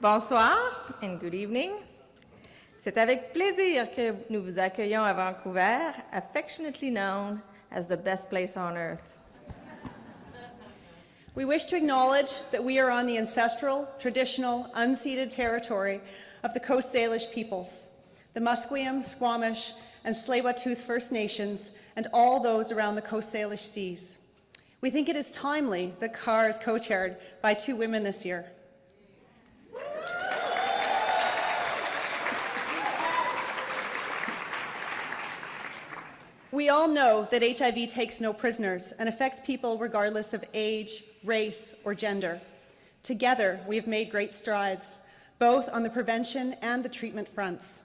Bonsoir and good evening. C'est avec plaisir que nous vous accueillons à Vancouver, affectionately known as the best place on earth. We wish to acknowledge that we are on the ancestral, traditional, unceded territory of the Coast Salish peoples, the Musqueam, Squamish, and Tsleil-Waututh First Nations, and all those around the Coast Salish seas. We think it is timely that CAHR is co-chaired by 2 women this year. We all know that HIV takes no prisoners and affects people regardless of age, race, or gender. Together, we have made great strides, both on the prevention and the treatment fronts.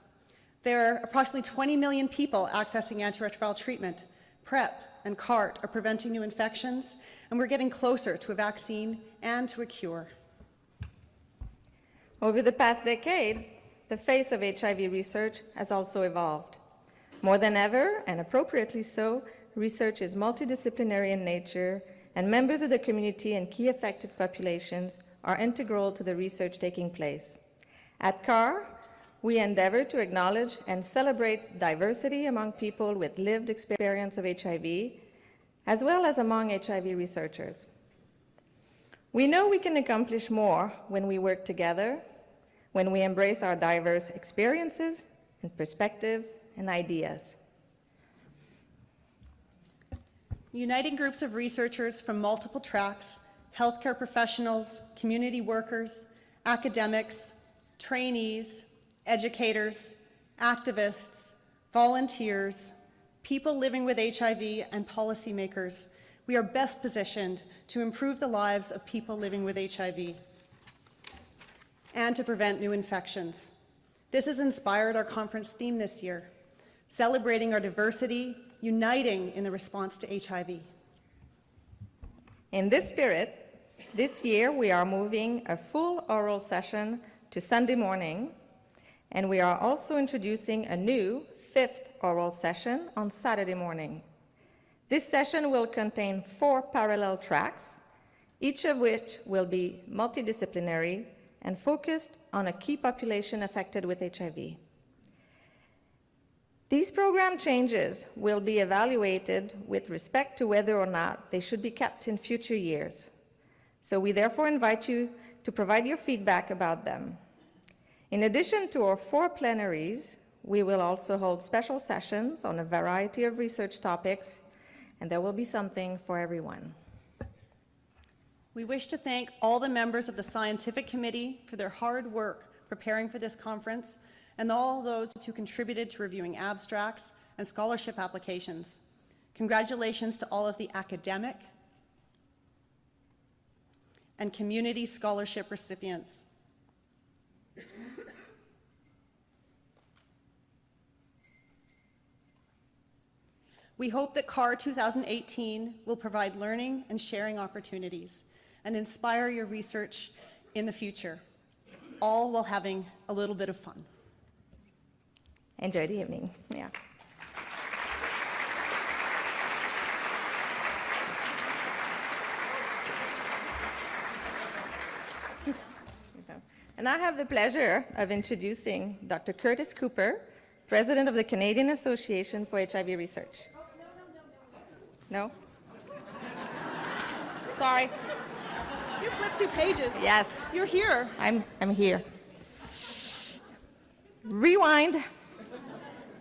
There are approximately 20 million people accessing antiretroviral treatment. PrEP and CART are preventing new infections, and we're getting closer to a vaccine and to a cure. Over the past decade, the face of HIV research has also evolved. More than ever, and appropriately so, research is multidisciplinary in nature, and members of the community and key affected populations are integral to the research taking place. At CAHR, we endeavor to acknowledge and celebrate diversity among people with lived experience of HIV, as well as among HIV researchers. We know we can accomplish more when we work together, when we embrace our diverse experiences and perspectives and ideas. Uniting groups of researchers from multiple tracks, healthcare professionals, community workers, academics, trainees, educators, activists, volunteers, people living with HIV, and policymakers, we are best positioned to improve the lives of people living with HIV and to prevent new infections. This has inspired our conference theme this year, celebrating our diversity, uniting in the response to HIV. In this spirit, this year we are moving a full oral session to Sunday morning, and we are also introducing a new 5th oral session on Saturday morning. This session will contain 4 parallel tracks, each of which will be multidisciplinary and focused on a key population affected with HIV. These program changes will be evaluated with respect to whether or not they should be kept in future years. So we therefore invite you to provide your feedback about them. In addition to our 4 plenaries, we will also hold special sessions on a variety of research topics, and there will be something for everyone. We wish to thank all the members of the Scientific Committee for their hard work preparing for this conference, and all those who contributed to reviewing abstracts and scholarship applications. Congratulations to all of the academic and community scholarship recipients. We hope that CAHR 2018 will provide learning and sharing opportunities and inspire your research in the future, all while having a little bit of fun. Enjoy the evening. Yeah. And I have the pleasure of introducing Dr. Curtis Cooper, President of the Canadian Association for HIV Research. No? Sorry. You flipped 2 pages. Yes. You're here. I'm here. Rewind.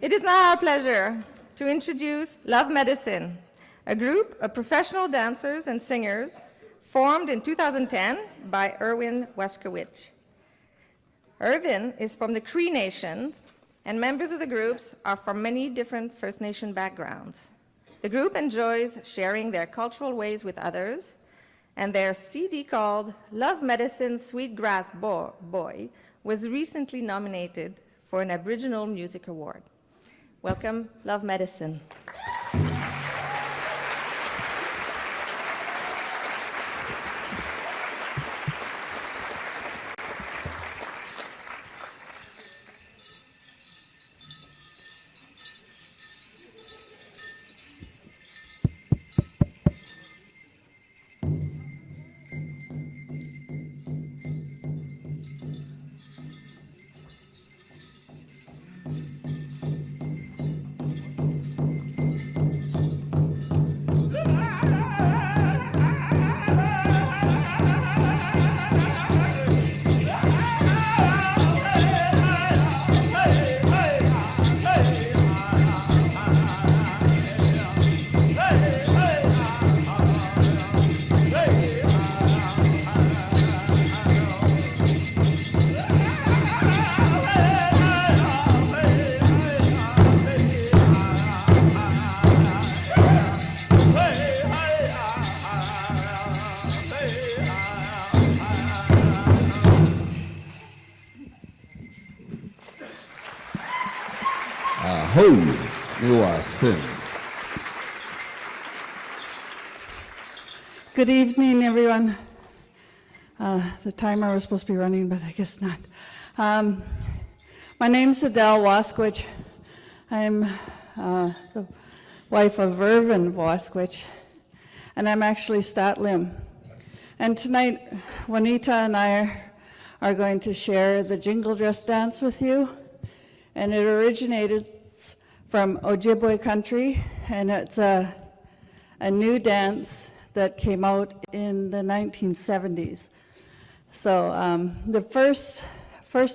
It is now our pleasure to introduce Love Medicine, a group of professional dancers and singers formed in 2010 by Erwin Waskowicz. Erwin is from the Cree Nations, and members of the groups are from many different First Nation backgrounds. The group enjoys sharing their cultural ways with others, and their CD called Love Medicine Sweetgrass Boy was recently nominated for an Aboriginal Music Award. Welcome, Love Medicine. Winston. Good evening, everyone. The timer was supposed to be running, but I guess not. My name's Adele Wasquich. I'm the wife of Irvin Wasquich, and I'm actually Stat Lim. And tonight, Juanita and I are going to share the Jingle Dress Dance with you, and it originated from Ojibwe country, and it's a new dance that came out in the 1970s. So the first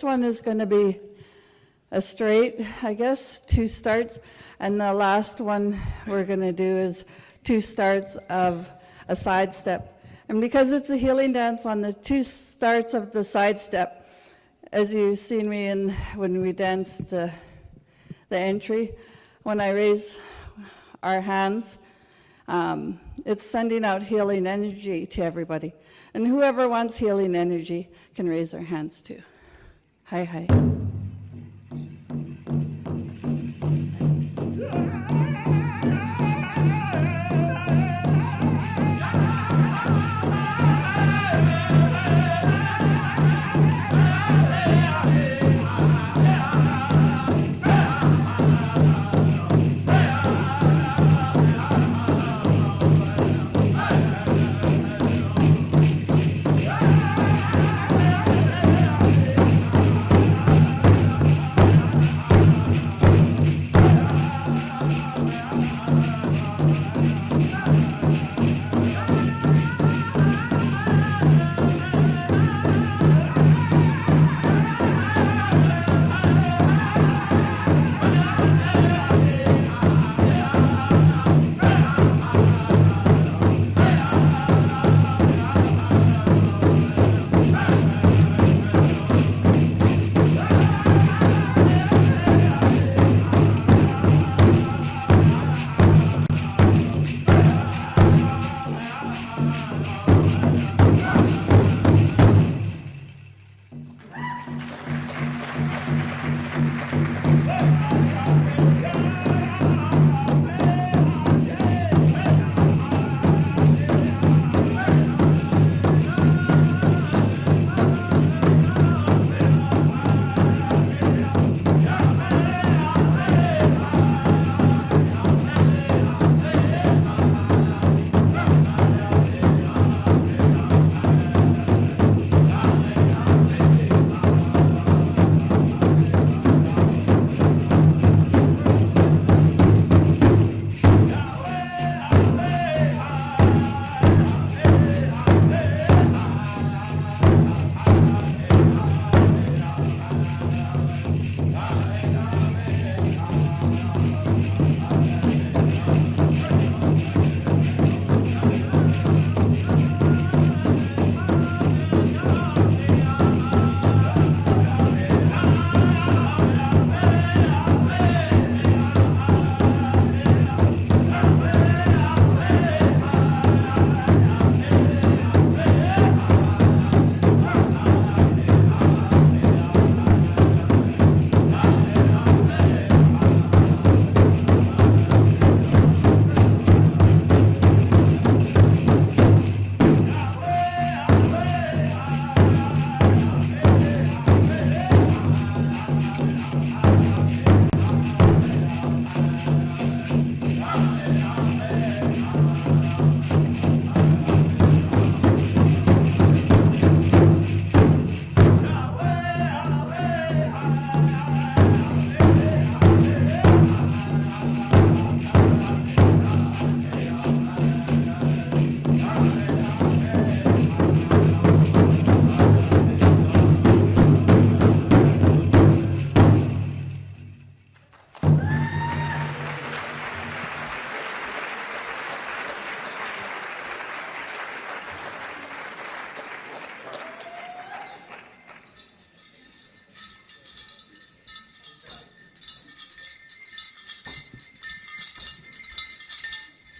one is going to be a straight, I guess, 2 starts, and the last one we're going to do is 2 starts of a side step. And because it's a healing dance, on the 2 starts of the side step, as you've seen me when we danced the entry, when I raise our hands, it's sending out healing energy to everybody. And whoever wants healing energy can raise their hands too. Hi, hi.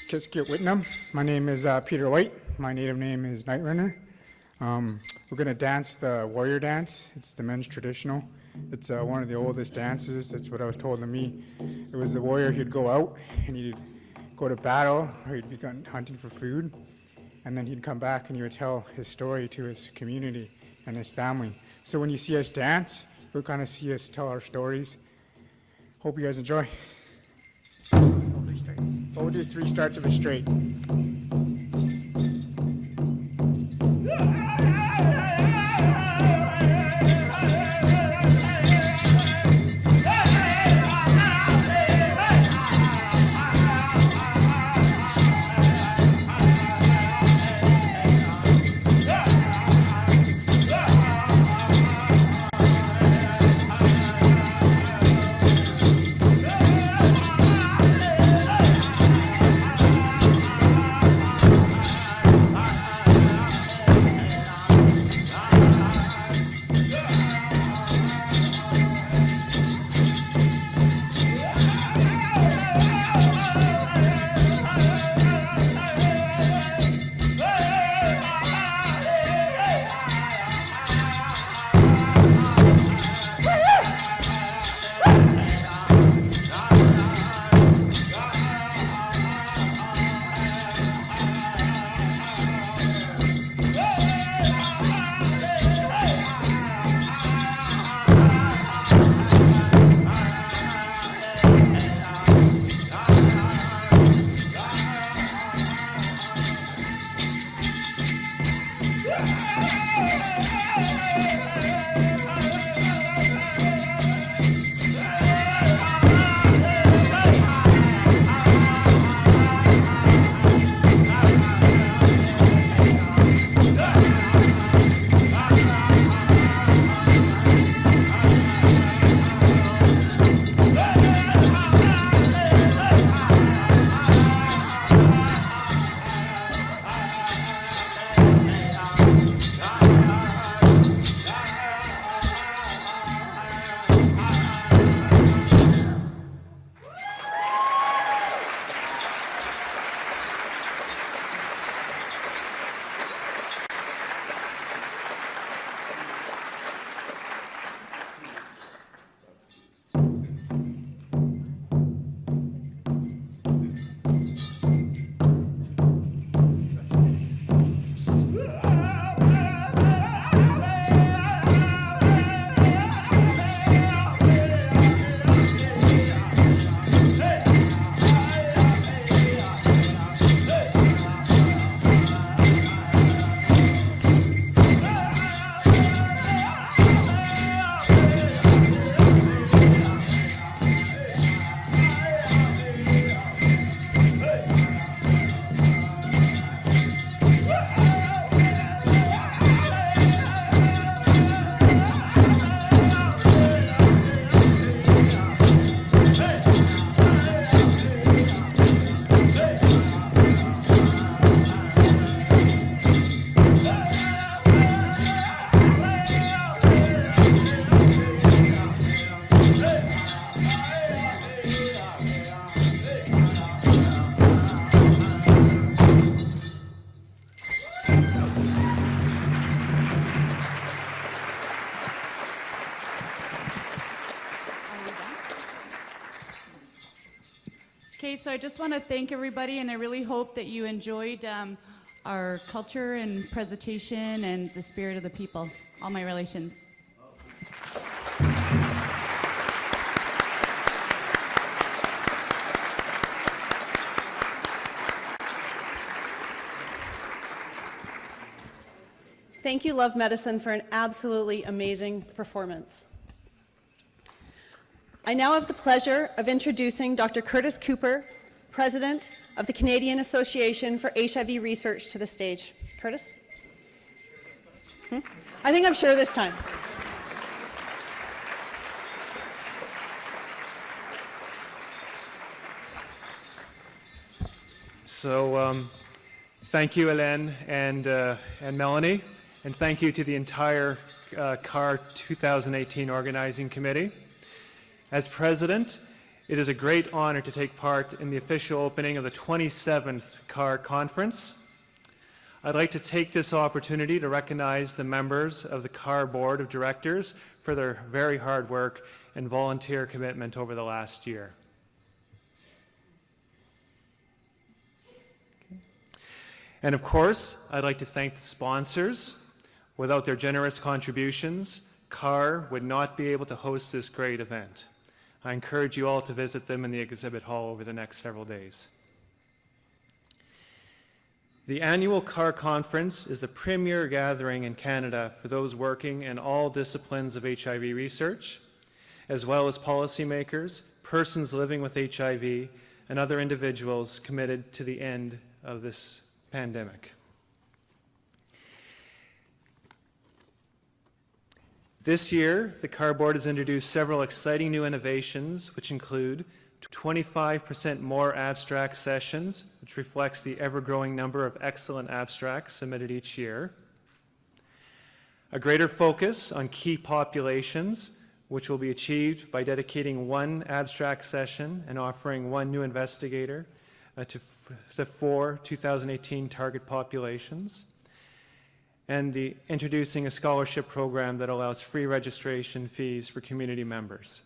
Kiskit Whitnam. My name is Peter White. My native name is Night Runner. We're going to dance the warrior dance. It's the men's traditional. It's one of the oldest dances. That's what I was told to me. It was the warrior. He'd go out and he'd go to battle, or he'd be hunting for food, and then he'd come back and he would tell his story to his community and his family. So when you see us dance, you'll kind of see us tell our stories. Hope you guys enjoy. We'll do 3 starts of a straight. Okay, so I just want to thank everybody, and I really hope that you enjoyed our culture and presentation and the spirit of the people, all my relations. Thank you, Love Medicine, for an absolutely amazing performance. I now have the pleasure of introducing Dr. Curtis Cooper, President of the Canadian Association for HIV Research, to the stage. Curtis? I think I'm sure this time. So thank you, Hélène and Melanie, and thank you to the entire CAHR 2018 organizing committee. As president, it is a great honor to take part in the official opening of the 27th CAHR conference. I'd like to take this opportunity to recognize the members of the CAHR Board of Directors for their very hard work and volunteer commitment over the last year. And of course, I'd like to thank the sponsors. Without their generous contributions, CAHR would not be able to host this great event. I encourage you all to visit them in the exhibit hall over the next several days. The annual CAHR conference is the premier gathering in Canada for those working in all disciplines of HIV research, as well as policymakers, persons living with HIV, and other individuals committed to the end of this pandemic. This year, the CAHR Board has introduced several exciting new innovations, which include 25% more abstract sessions, which reflects the ever-growing number of excellent abstracts submitted each year. A greater focus on key populations, which will be achieved by dedicating one abstract session and offering one new investigator to the 4 2018 target populations. And introducing a scholarship program that allows free registration fees for community members.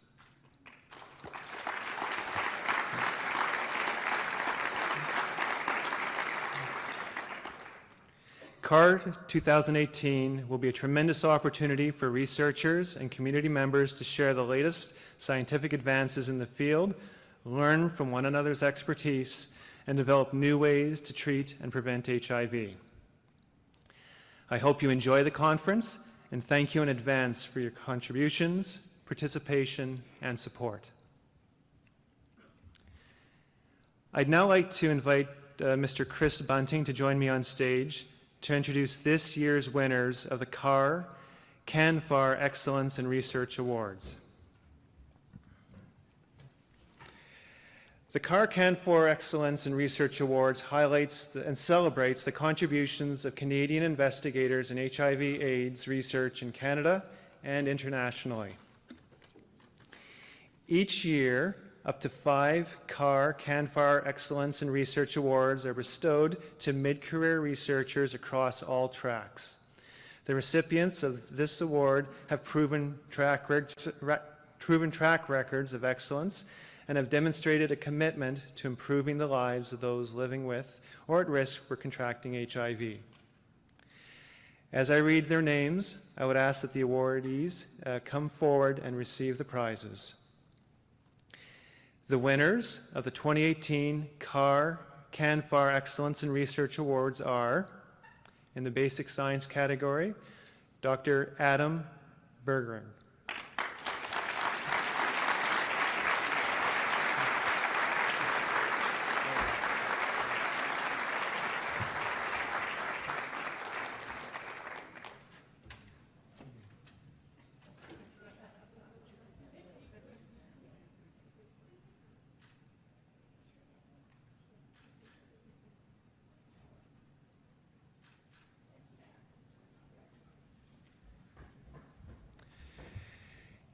CAHR 2018 will be a tremendous opportunity for researchers and community members to share the latest scientific advances in the field, learn from one another's expertise, and develop new ways to treat and prevent HIV. I hope you enjoy the conference, and thank you in advance for your contributions, participation, and support. I'd now like to invite Mr. Chris Bunting to join me on stage to introduce this year's winners of the CAHR-CANFAR Excellence in Research Awards. The CAHR-CANFAR Excellence in Research Awards highlights and celebrates the contributions of Canadian investigators in HIV/AIDS research in Canada and internationally. Each year, up to 5 CAHR-CANFAR Excellence in Research Awards are bestowed to mid-career researchers across all tracks. The recipients of this award have proven track records of excellence and have demonstrated a commitment to improving the lives of those living with or at risk for contracting HIV. As I read their names, I would ask that the awardees come forward and receive the prizes. The winners of the 2018 CAHR-CANFAR Excellence in Research Awards are, in the basic science category, Dr. Adam Burgener.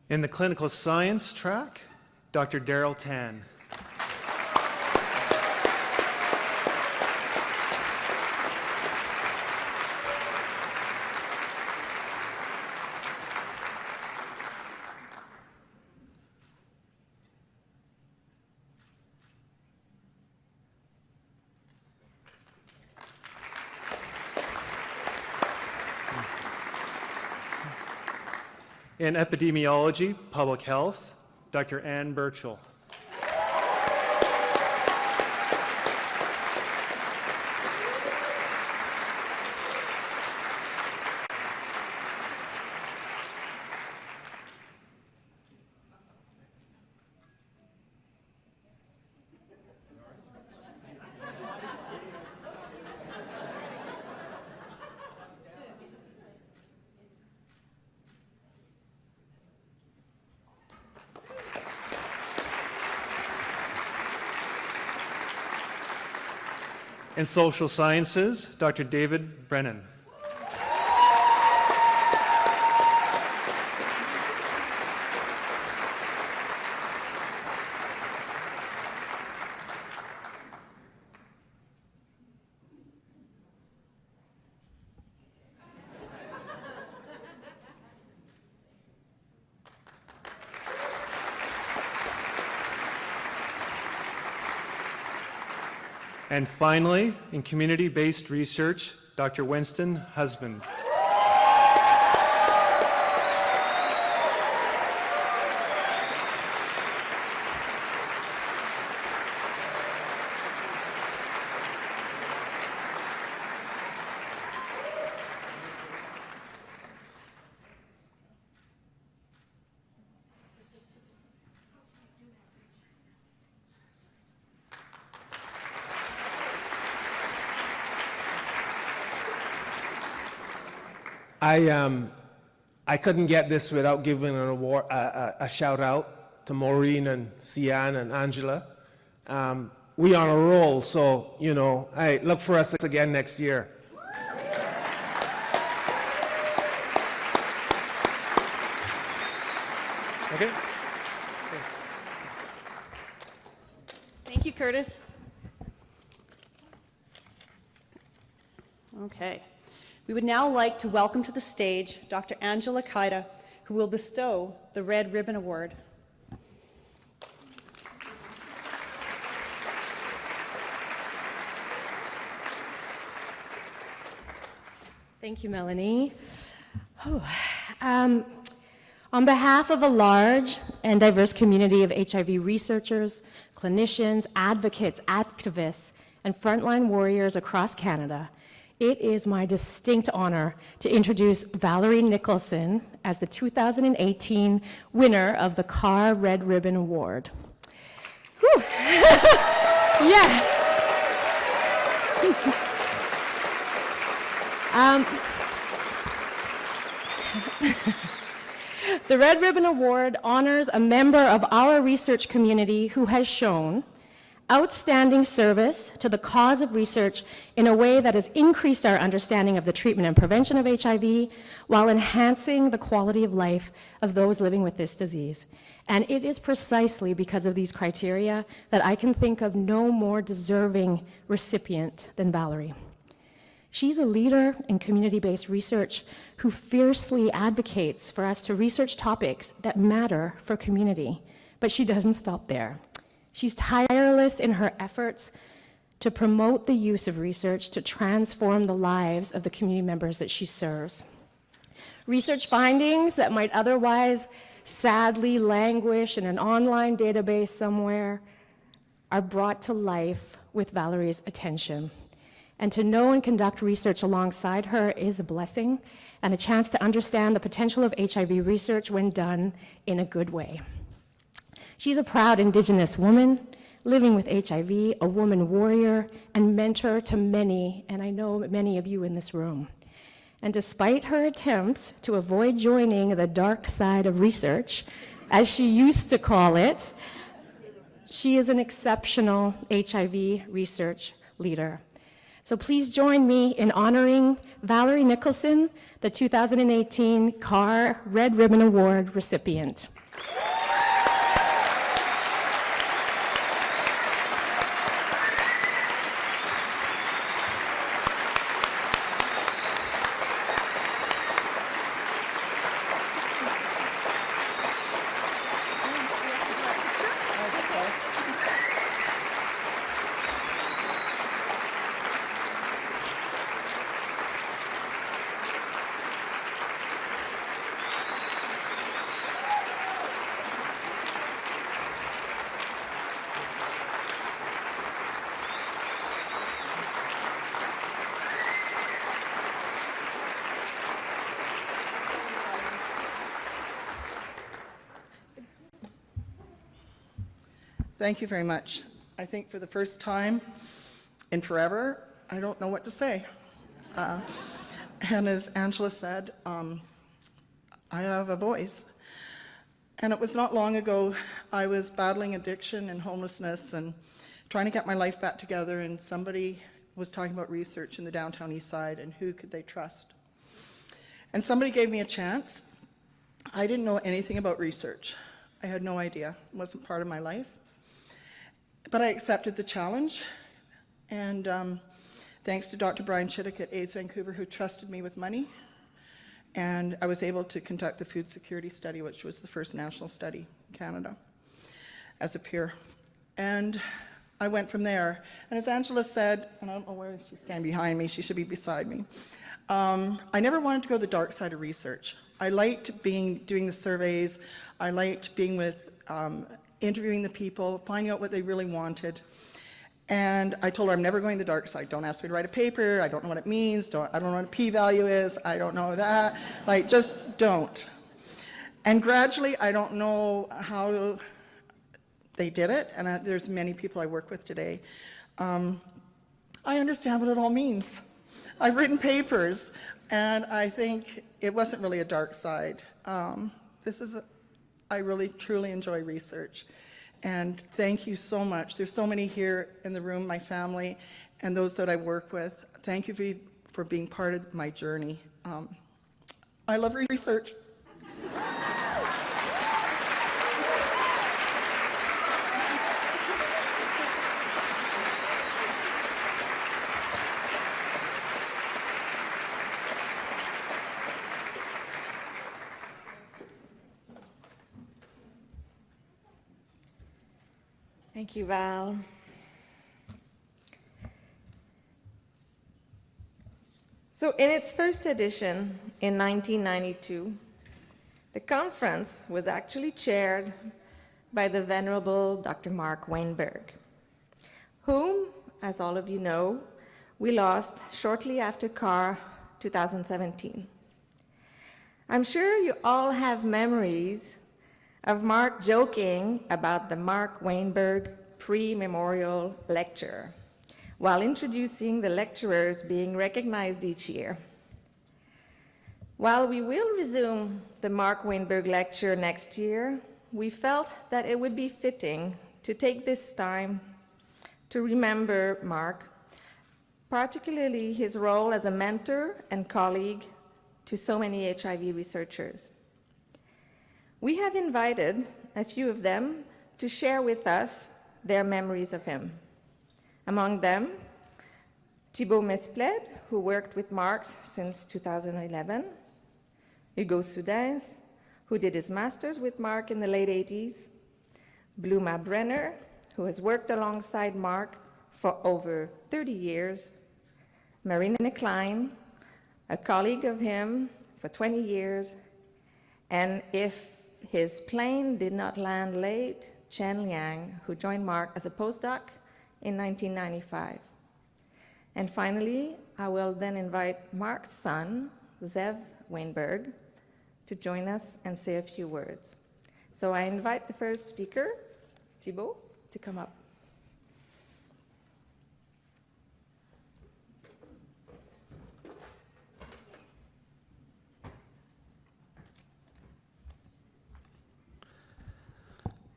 In the clinical science track, Dr. Darrell Tan. In Epidemiology-Public Health, Dr. Ann Burchell. In social sciences, Dr. David Brennan. And finally, in community-based research, Dr. Winston Husbands. I couldn't get this without giving an award, a shout out to Maureen and Sian and Angela. We on a roll, so, you know, hey, look for us again next year. Okay. Thank you, Curtis. Okay. We would now like to welcome to the stage Dr. Angela Kaida, who will bestow the Red Ribbon Award. Thank you, Melanie. On behalf of a large and diverse community of HIV researchers, clinicians, advocates, activists, and frontline warriors across Canada, it is my distinct honor to introduce Valerie Nicholson as the 2018 winner of the CAHR Red Ribbon Award. Whew. Yes. The Red Ribbon Award honors a member of our research community who has shown outstanding service to the cause of research in a way that has increased our understanding of the treatment and prevention of HIV while enhancing the quality of life of those living with this disease. And it is precisely because of these criteria that I can think of no more deserving recipient than Valerie. She's a leader in community-based research who fiercely advocates for us to research topics that matter for community, but she doesn't stop there. She's tireless in her efforts to promote the use of research to transform the lives of the community members that she serves. Research findings that might otherwise sadly languish in an online database somewhere are brought to life with Valerie's attention. And to know and conduct research alongside her is a blessing and a chance to understand the potential of HIV research when done in a good way. She's a proud Indigenous woman living with HIV, a woman warrior, and mentor to many, and I know many of you in this room. And despite her attempts to avoid joining the dark side of research, as she used to call it, she is an exceptional HIV research leader. So please join me in honoring Valerie Nicholson, the 2018 CAHR Red Ribbon Award recipient. Thank you very much. I think for the first time in forever, I don't know what to say. And as Angela said, I have a voice. And it was not long ago, I was battling addiction and homelessness and trying to get my life back together, and somebody was talking about research in the downtown east side and who could they trust. And somebody gave me a chance. I didn't know anything about research. I had no idea. It wasn't part of my life. But I accepted the challenge, and thanks to Dr. Brian Chittick at AIDS Vancouver, who trusted me with money, and I was able to conduct the food security study, which was the first national study in Canada, as a peer. And I went from there. And as Angela said, and I don't know where she's standing behind me, she should be beside me. I never wanted to go the dark side of research. I liked doing the surveys. I liked being with, interviewing the people, finding out what they really wanted. And I told her, I'm never going the dark side. Don't ask me to write a paper. I don't know what it means. I don't know what a p-value is. I don't know that. Like, just don't. And gradually, I don't know how they did it, and there's many people I work with today. I understand what it all means. I've written papers, and I think it wasn't really a dark side. I really, truly enjoy research. And thank you so much. There's so many here in the room, my family, and those that I work with. Thank you for being part of my journey. I love research. Thank you, Val. So in its first edition in 1992, the conference was actually chaired by the venerable Dr. Mark Wainberg, whom, as all of you know, we lost shortly after CAHR 2017. I'm sure you all have memories of Mark joking about the Mark Wainberg pre-memorial lecture while introducing the lecturers being recognized each year. While we will resume the Mark Wainberg lecture next year, we felt that it would be fitting to take this time to remember Mark, particularly his role as a mentor and colleague to so many HIV researchers. We have invited a few of them to share with us their memories of him. Among them, Thibaut Mespled, who worked with Mark since 2011, Hugo Soudens, who did his master's with Mark in the late 80s, Bluma Brenner, who has worked alongside Mark for over 30 years, Marina Klein, a colleague of him for 20 years, and if his plane did not land late, Chen Liang, who joined Mark as a postdoc in 1995. And finally, I will then invite Mark's son, Zev Wainberg, to join us and say a few words. So I invite the first speaker, Thibaut, to come up.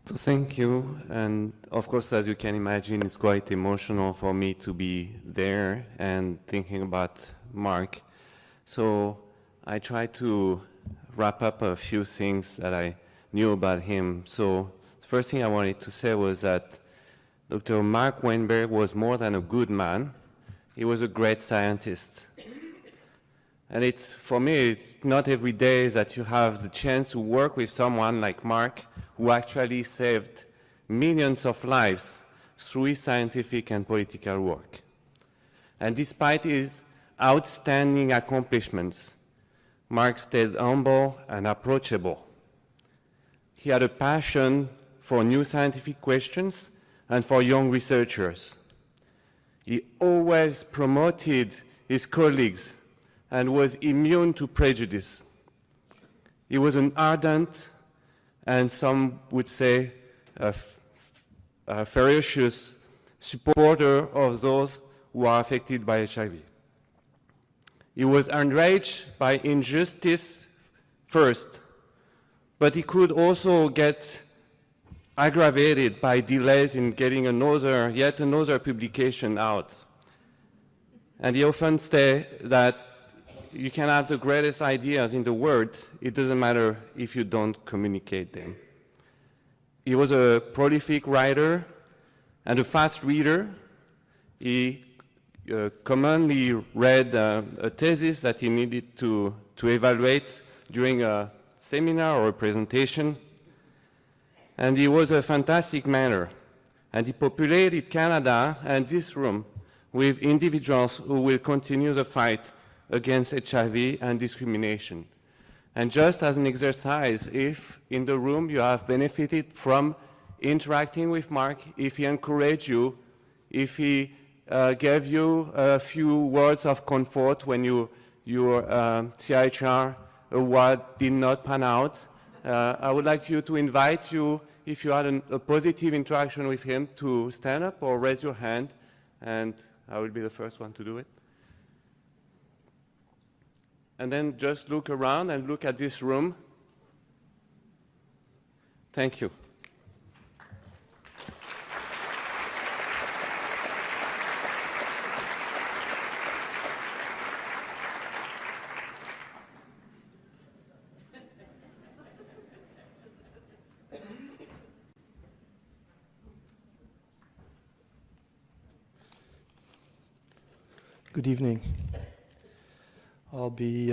So thank you, and of course, as you can imagine, it's quite emotional for me to be there and thinking about Mark. So I try to wrap up a few things that I knew about him. So the first thing I wanted to say was that Dr. Mark Wainberg was more than a good man. He was a great scientist. And for me, it's not every day that you have the chance to work with someone like Mark, who actually saved millions of lives through his scientific and political work. And despite his outstanding accomplishments, Mark stayed humble and approachable. He had a passion for new scientific questions and for young researchers. He always promoted his colleagues and was immune to prejudice. He was an ardent, and some would say a ferocious supporter of those who are affected by HIV. He was enraged by injustice first, but he could also get aggravated by delays in getting yet another publication out. And he often said that you can have the greatest ideas in the world, it doesn't matter if you don't communicate them. He was a prolific writer and a fast reader. He commonly read a thesis that he needed to evaluate during a seminar or a presentation. And he was a fantastic manner. And he populated Canada and this room with individuals who will continue the fight against HIV and discrimination. And just as an exercise, if in the room you have benefited from interacting with Mark, if he encouraged you, if he gave you a few words of comfort when your CAHR award did not pan out, I would like you to invite you, if you had a positive interaction with him, to stand up or raise your hand, and I will be the first one to do it. And then just look around and look at this room. Thank you. Good evening. I'll be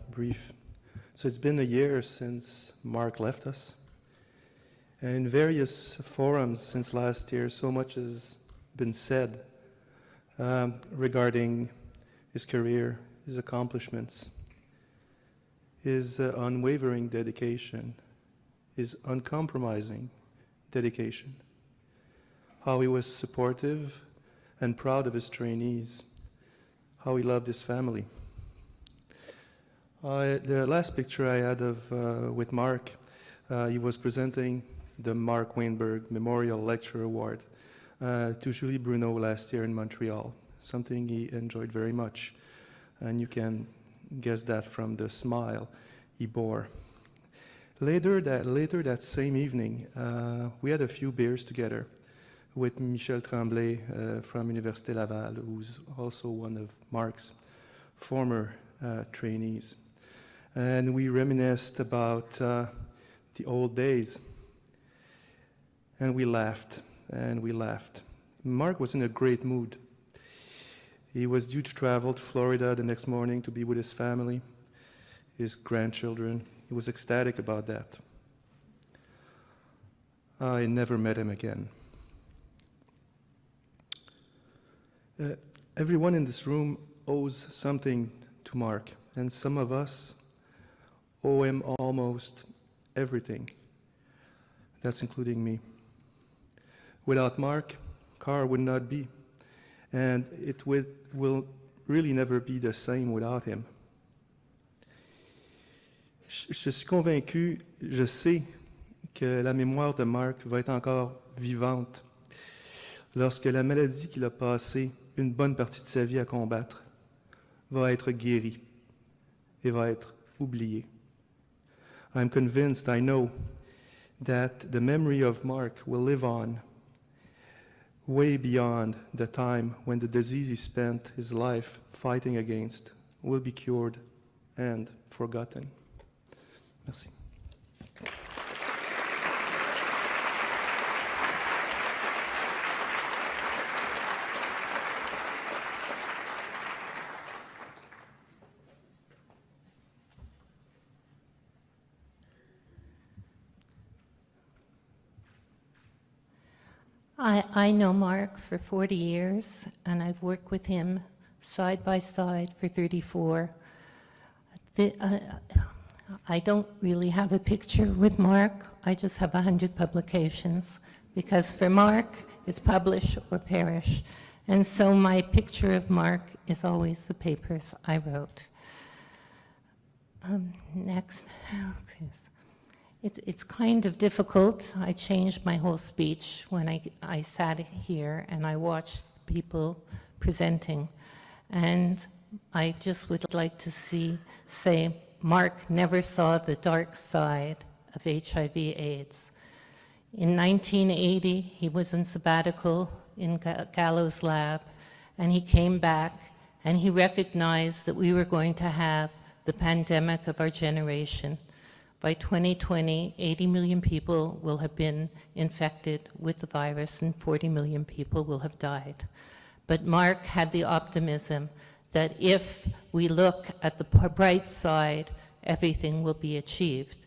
brief. So it's been a year since Mark left us. And in various forums since last year, so much has been said regarding his career, his accomplishments, his unwavering dedication, his uncompromising dedication, how he was supportive and proud of his trainees, how he loved his family. The last picture I had of with Mark, he was presenting the Mark Wainberg Memorial Lecture Award to Julie Bruno last year in Montreal, something he enjoyed very much. And you can guess that from the smile he bore. Later that same evening, we had a few beers together with Michel Tremblay from Université Laval, who's also one of Mark's former trainees. And we reminisced about the old days. And we laughed, and we laughed. Mark was in a great mood. He was due to travel to Florida the next morning to be with his family, his grandchildren. He was ecstatic about that. I never met him again. Everyone in this room owes something to Mark, and some of us owe him almost everything. That's including me. Without Mark, CAHR would not be, and it will really never be the same without him. Je suis convaincu, je sais que la mémoire de Mark va être encore vivante lorsque la maladie qu'il a passée une bonne partie de sa vie à combattre va être guérie et va être oubliée. I'm convinced, I know, that the memory of Mark will live on way beyond the time when the disease he spent his life fighting against will be cured and forgotten. Merci. I know Mark for 40 years, and I've worked with him side by side for 34. I don't really have a picture with Mark. I just have 100 publications, because for Mark, it's publish or perish. And so my picture of Mark is always the papers I wrote. Next. It's kind of difficult. I changed my whole speech when I sat here and I watched people presenting. And I just would like to say Mark never saw the dark side of HIV/AIDS. In 1980, he was in sabbatical in Gallo's lab, and he came back and he recognized that we were going to have the pandemic of our generation. By 2020, 80 million people will have been infected with the virus and 40 million people will have died. But Mark had the optimism that if we look at the bright side, everything will be achieved.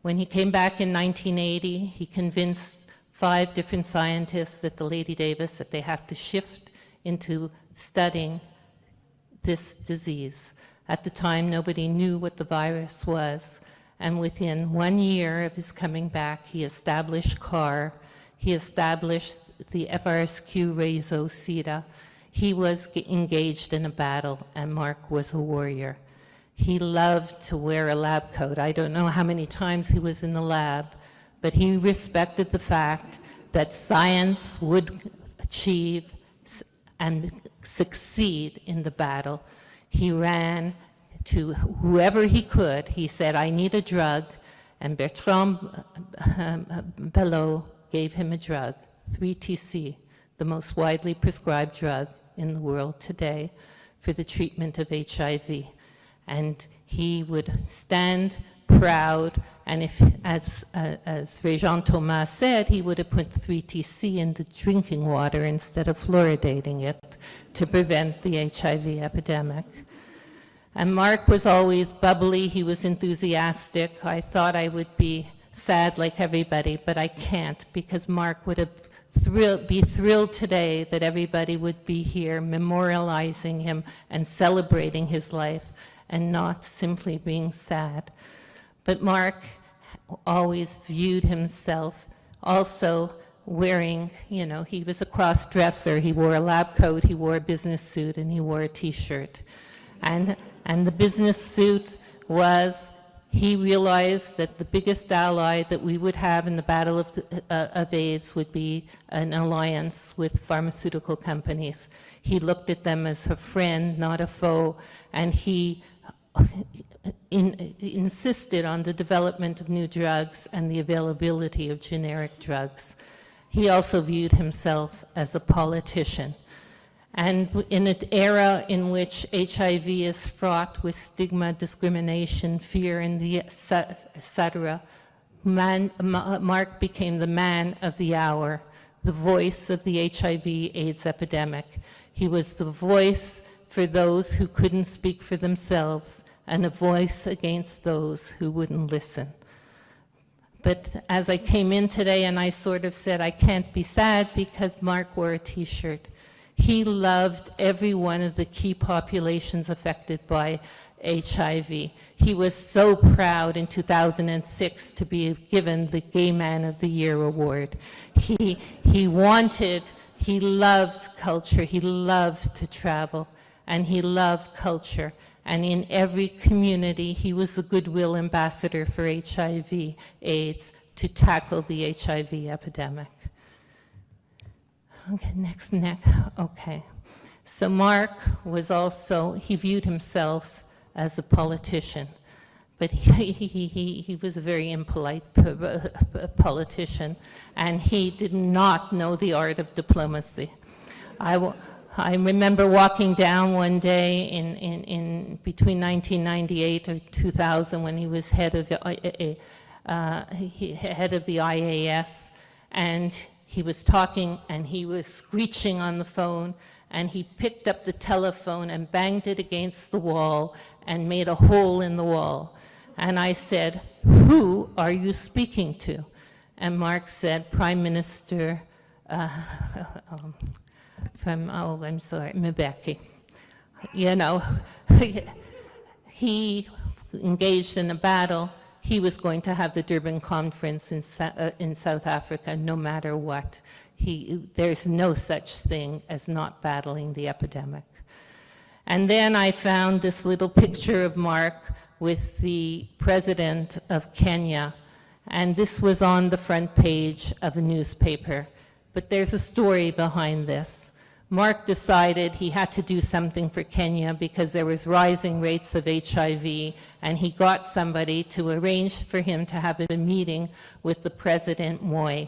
When he came back in 1980, he convinced 5 different scientists at the Lady Davis that they have to shift into studying this disease. At the time, nobody knew what the virus was, and within 1 year of his coming back, he established CAHR, he established the FRSQ Rezo CETA. He was engaged in a battle, and Mark was a warrior. He loved to wear a lab coat. I don't know how many times he was in the lab, but he respected the fact that science would achieve and succeed in the battle. He ran to whoever he could. He said, I need a drug, and Bertrand Belot gave him a drug, 3-TC, the most widely prescribed drug in the world today for the treatment of HIV. And he would stand proud, and if, as John Thome said, he would have put 3-TC into drinking water instead of fluoridating it to prevent the HIV epidemic. And Mark was always bubbly, he was enthusiastic. I thought I would be sad like everybody, but I can't, because Mark would have be thrilled today that everybody would be here memorializing him and celebrating his life and not simply being sad. But Mark always viewed himself also wearing, you know, he was a cross-dresser. He wore a lab coat, he wore a business suit, and he wore a T-shirt. And the business suit was, he realized that the biggest ally that we would have in the battle of AIDS would be an alliance with pharmaceutical companies. He looked at them as a friend, not a foe, and he insisted on the development of new drugs and the availability of generic drugs. He also viewed himself as a politician. And in an era in which HIV is fraught with stigma, discrimination, fear, and etc., Mark became the man of the hour, the voice of the HIV/AIDS epidemic. He was the voice for those who couldn't speak for themselves, and a voice against those who wouldn't listen. But as I came in today and I sort of said, I can't be sad because Mark wore a T-shirt. He loved every one of the key populations affected by HIV. He was so proud in 2006 to be given the Gay Man of the Year award. He loved culture, he loved to travel, and he loved culture. And in every community, he was the goodwill ambassador for HIV/AIDS to tackle the HIV epidemic. Okay, next. Okay. So Mark was also, he viewed himself as a politician, but he was a very impolite politician, and he did not know the art of diplomacy. I remember walking down one day in between 1998 or 2000 when he was head of the IAS, and he was talking and he was screeching on the phone, and he picked up the telephone and banged it against the wall and made a hole in the wall. And I said, "Who are you speaking to?" And Mark said, "Prime Minister from, oh, I'm sorry, Mbeki." You know, he engaged in a battle. He was going to have the Durban conference in South Africa no matter what. There's no such thing as not battling the epidemic. And then I found this little picture of Mark with the president of Kenya, and this was on the front page of a newspaper. But there's a story behind this. Mark decided he had to do something for Kenya because there was rising rates of HIV, and he got somebody to arrange for him to have a meeting with the President Moi,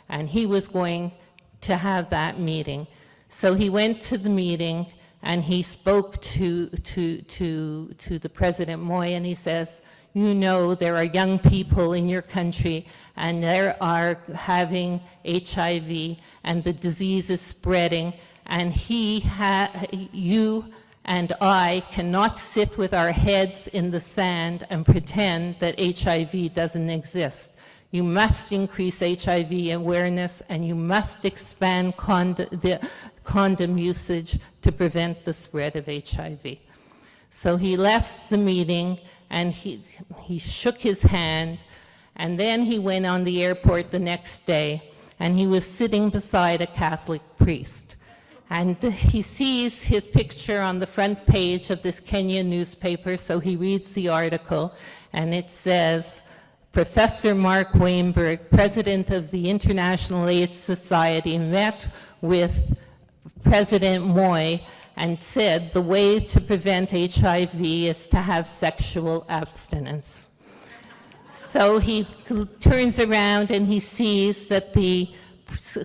and he was going to have that meeting. So he went to the meeting and he spoke to the President Moi, and he says, "You know, there are young people in your country and they are having HIV and the disease is spreading, and you and I cannot sit with our heads in the sand and pretend that HIV doesn't exist. You must increase HIV awareness, and you must expand the condom usage to prevent the spread of HIV. So he left the meeting, and he shook his hand, and then he went on the airport the next day, and he was sitting beside a Catholic priest. And he sees his picture on the front page of this Kenyan newspaper, so he reads the article, and it says, Professor Mark Wainberg, president of the International AIDS Society, met with President Moi and said the way to prevent HIV is to have sexual abstinence. So he turns around and he sees that the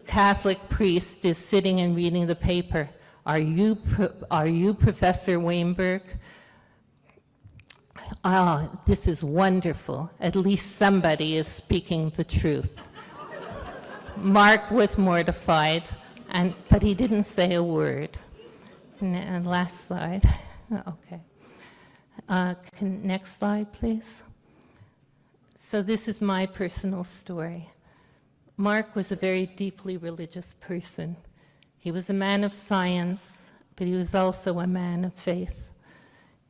Catholic priest is sitting and reading the paper. Are you Professor Wainberg? Oh, this is wonderful. At least somebody is speaking the truth. Mark was mortified, but he didn't say a word. And last slide. Okay. Next slide, please. So this is my personal story. Mark was a very deeply religious person. He was a man of science, but he was also a man of faith.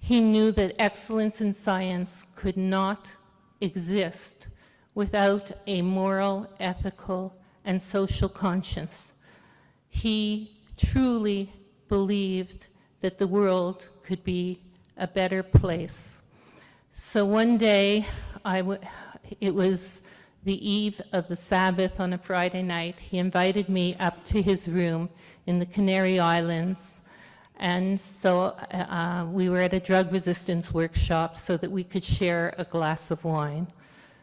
He knew that excellence in science could not exist without a moral, ethical, and social conscience. He truly believed that the world could be a better place. So one day, it was the eve of the Sabbath on a Friday night. He invited me up to his room in the Canary Islands. And so we were at a drug resistance workshop so that we could share a glass of wine.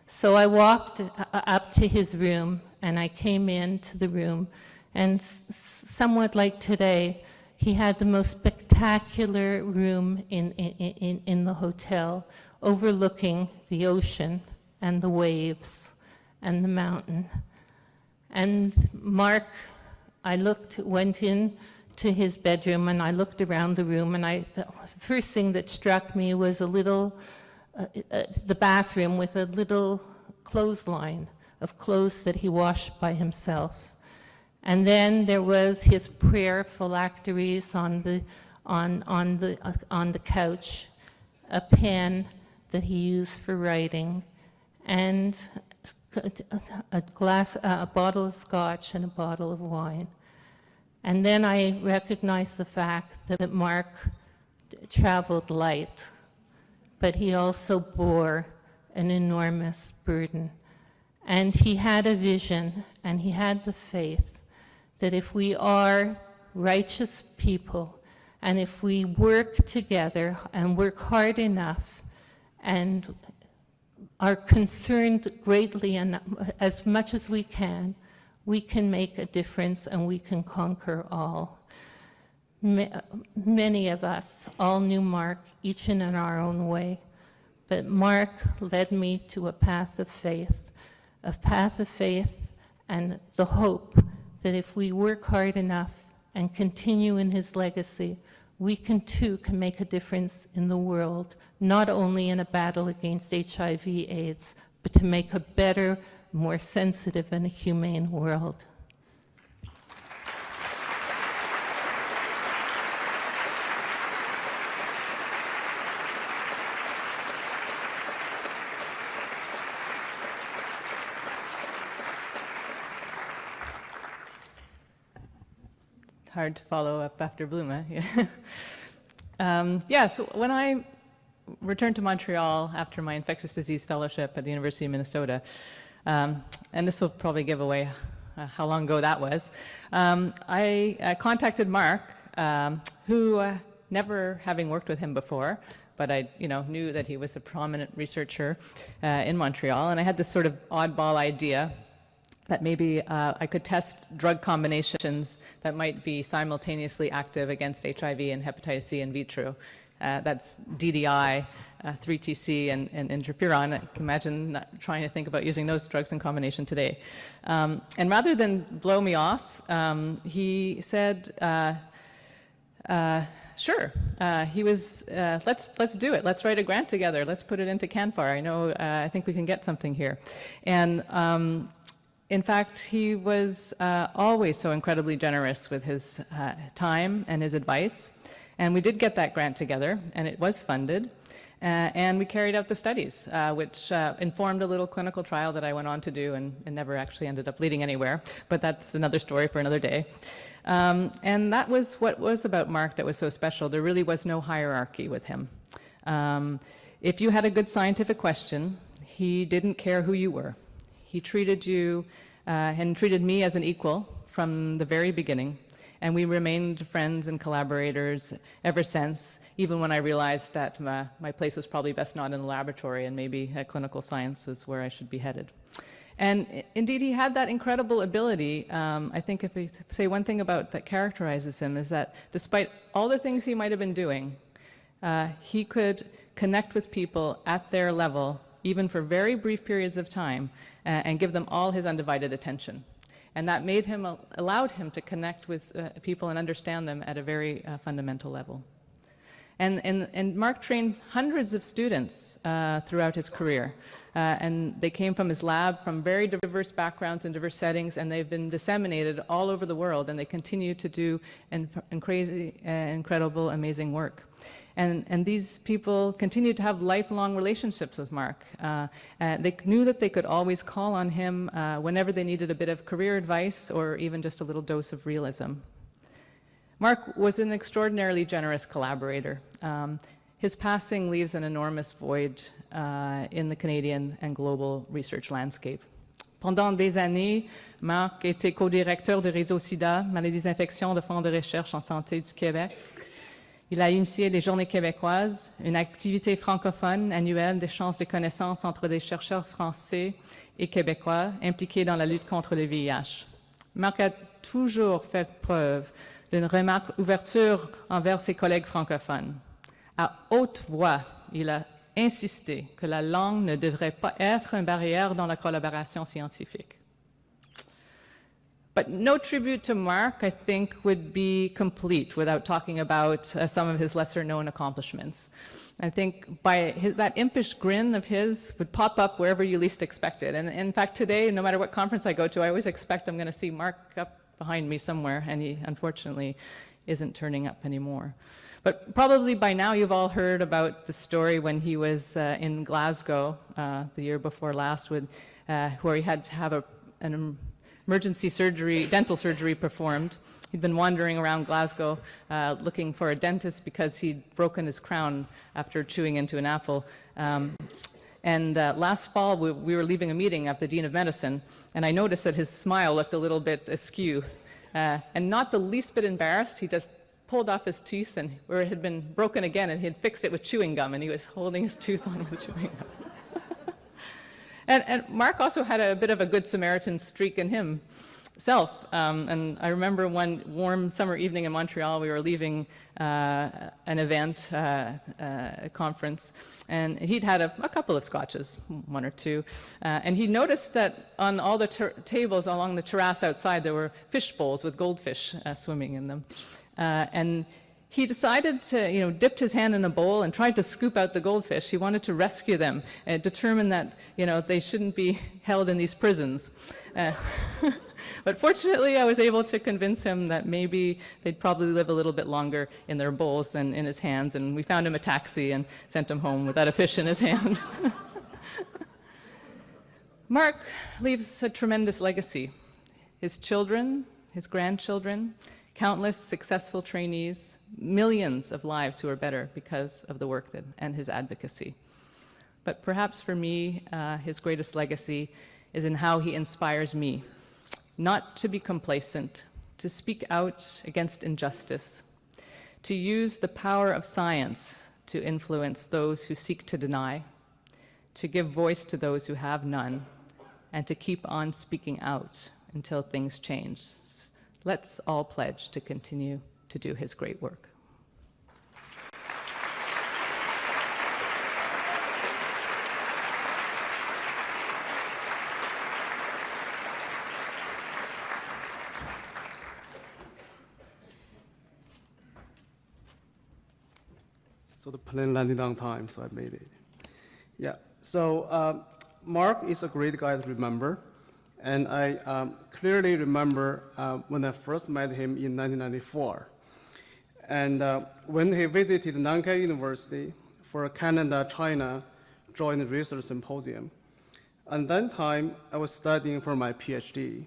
So I walked up to his room, and I came into the room, and somewhat like today, he had the most spectacular room in the hotel, overlooking the ocean and the waves and the mountain. And Mark, went in to his bedroom, and I looked around the room, and the first thing that struck me was the bathroom with a little clothesline of clothes that he washed by himself. And then there was his prayer phylacteries on the couch, a pen that he used for writing, and a bottle of scotch and a bottle of wine. And then I recognized the fact that Mark traveled light, but he also bore an enormous burden. And he had a vision, and he had the faith that if we are righteous people, and if we work together and work hard enough and are concerned greatly and as much as we can make a difference, and we can conquer all. Many of us all knew Mark, each in our own way, but Mark led me to a path of faith and the hope that if we work hard enough and continue in his legacy, we too can make a difference in the world, not only in a battle against HIV/AIDS, but to make a better, more sensitive and humane world. It's hard to follow up after Bluma. So when I returned to Montreal after my infectious disease fellowship at the University of Minnesota, and this will probably give away how long ago that was, I contacted Mark, who, never having worked with him before, but I knew that he was a prominent researcher in Montreal, and I had this sort of oddball idea that maybe I could test drug combinations that might be simultaneously active against HIV and hepatitis C in vitro. That's DDI, 3TC, and interferon. I can imagine trying to think about using those drugs in combination today. And rather than blow me off, he said, Sure. He was, let's do it. Let's write a grant together. Let's put it into CANFAR. I think we can get something here. And in fact, he was always so incredibly generous with his time and his advice. And we did get that grant together, and it was funded. And we carried out the studies, which informed a little clinical trial that I went on to do and never actually ended up leading anywhere. But that's another story for another day. And that was what was about Mark that was so special. There really was no hierarchy with him. If you had a good scientific question, he didn't care who you were. He treated you and treated me as an equal from the very beginning. And we remained friends and collaborators ever since, even when I realized that my place was probably best not in the laboratory and maybe clinical science was where I should be headed. And indeed, he had that incredible ability. I think if we say one thing about that characterizes him is that despite all the things he might have been doing, he could connect with people at their level, even for very brief periods of time, and give them all his undivided attention. And that made him, allowed him to connect with people and understand them at a very fundamental level. And Mark trained hundreds of students throughout his career. And they came from his lab from very diverse backgrounds and diverse settings, and they've been disseminated all over the world, and they continue to do incredible, amazing work. And these people continued to have lifelong relationships with Mark. They knew that they could always call on him whenever they needed a bit of career advice or even just a little dose of realism. Mark was an extraordinarily generous collaborator. His passing leaves an enormous void in the Canadian and global research landscape. Pendant des années, Mark était co-directeur du réseau SIDA, maladies infections de fonds de recherche en santé du Québec. Il a initié les Journées québécoises, une activité francophone annuelle d'échange de connaissances entre des chercheurs français et québécois impliqués dans la lutte contre le VIH. Mark a toujours fait preuve d'une remarque ouverture envers ses collègues francophones. À haute voix, il a insisté que la langue ne devrait pas être une barrière dans la collaboration scientifique. But no tribute to Mark, I think, would be complete without talking about some of his lesser-known accomplishments. I think that impish grin of his would pop up wherever you least expect it. And in fact, today, no matter what conference I go to, I always expect I'm going to see Mark up behind me somewhere, and he, unfortunately, isn't turning up anymore. But probably by now you've all heard about the story when he was in Glasgow the year before last, where he had to have an emergency surgery, dental surgery performed. He'd been wandering around Glasgow looking for a dentist because he'd broken his crown after chewing into an apple. And last fall, we were leaving a meeting at the Dean of Medicine, and I noticed that his smile looked a little bit askew. And not the least bit embarrassed, he just pulled off his teeth, and where it had been broken again, and he had fixed it with chewing gum, and he was holding his tooth on with chewing gum. And Mark also had a bit of a Good Samaritan streak in himself. And I remember one warm summer evening in Montreal, we were leaving an event, a conference, and he'd had a couple of scotches, one or two, and he noticed that on all the tables along the terrace outside, there were fish bowls with goldfish swimming in them. And he decided to, dipped his hand in a bowl and tried to scoop out the goldfish. He wanted to rescue them and determine that, they shouldn't be held in these prisons. But fortunately, I was able to convince him that maybe they'd probably live a little bit longer in their bowls than in his hands. And we found him a taxi and sent him home without a fish in his hand. Mark leaves a tremendous legacy. His children, his grandchildren, countless successful trainees, millions of lives who are better because of the work and his advocacy. But perhaps for me, his greatest legacy is in how he inspires me not to be complacent, to speak out against injustice, to use the power of science to influence those who seek to deny, to give voice to those who have none, and to keep on speaking out until things change. Let's all pledge to continue to do his great work. So the plane landed on time, so I made it. Yeah, so Mark is a great guy to remember. And I clearly remember when I first met him in 1994. And when he visited Nankai University for a Canada-China Joint Research Symposium. At that time, I was studying for my PhD.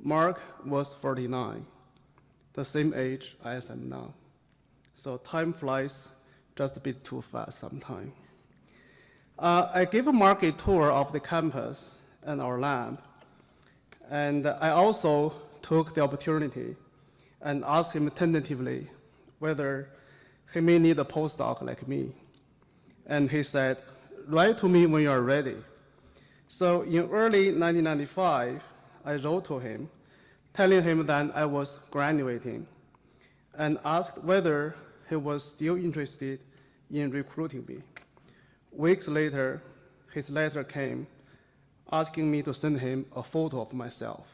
Mark was 49, the same age as I am now. So time flies just a bit too fast sometimes. I gave Mark a tour of the campus and our lab. And I also took the opportunity and asked him tentatively whether he may need a postdoc like me. And he said, write to me when you are ready. So in early 1995, I wrote to him, telling him that I was graduating, and asked whether he was still interested in recruiting me. Weeks later, his letter came, asking me to send him a photo of myself.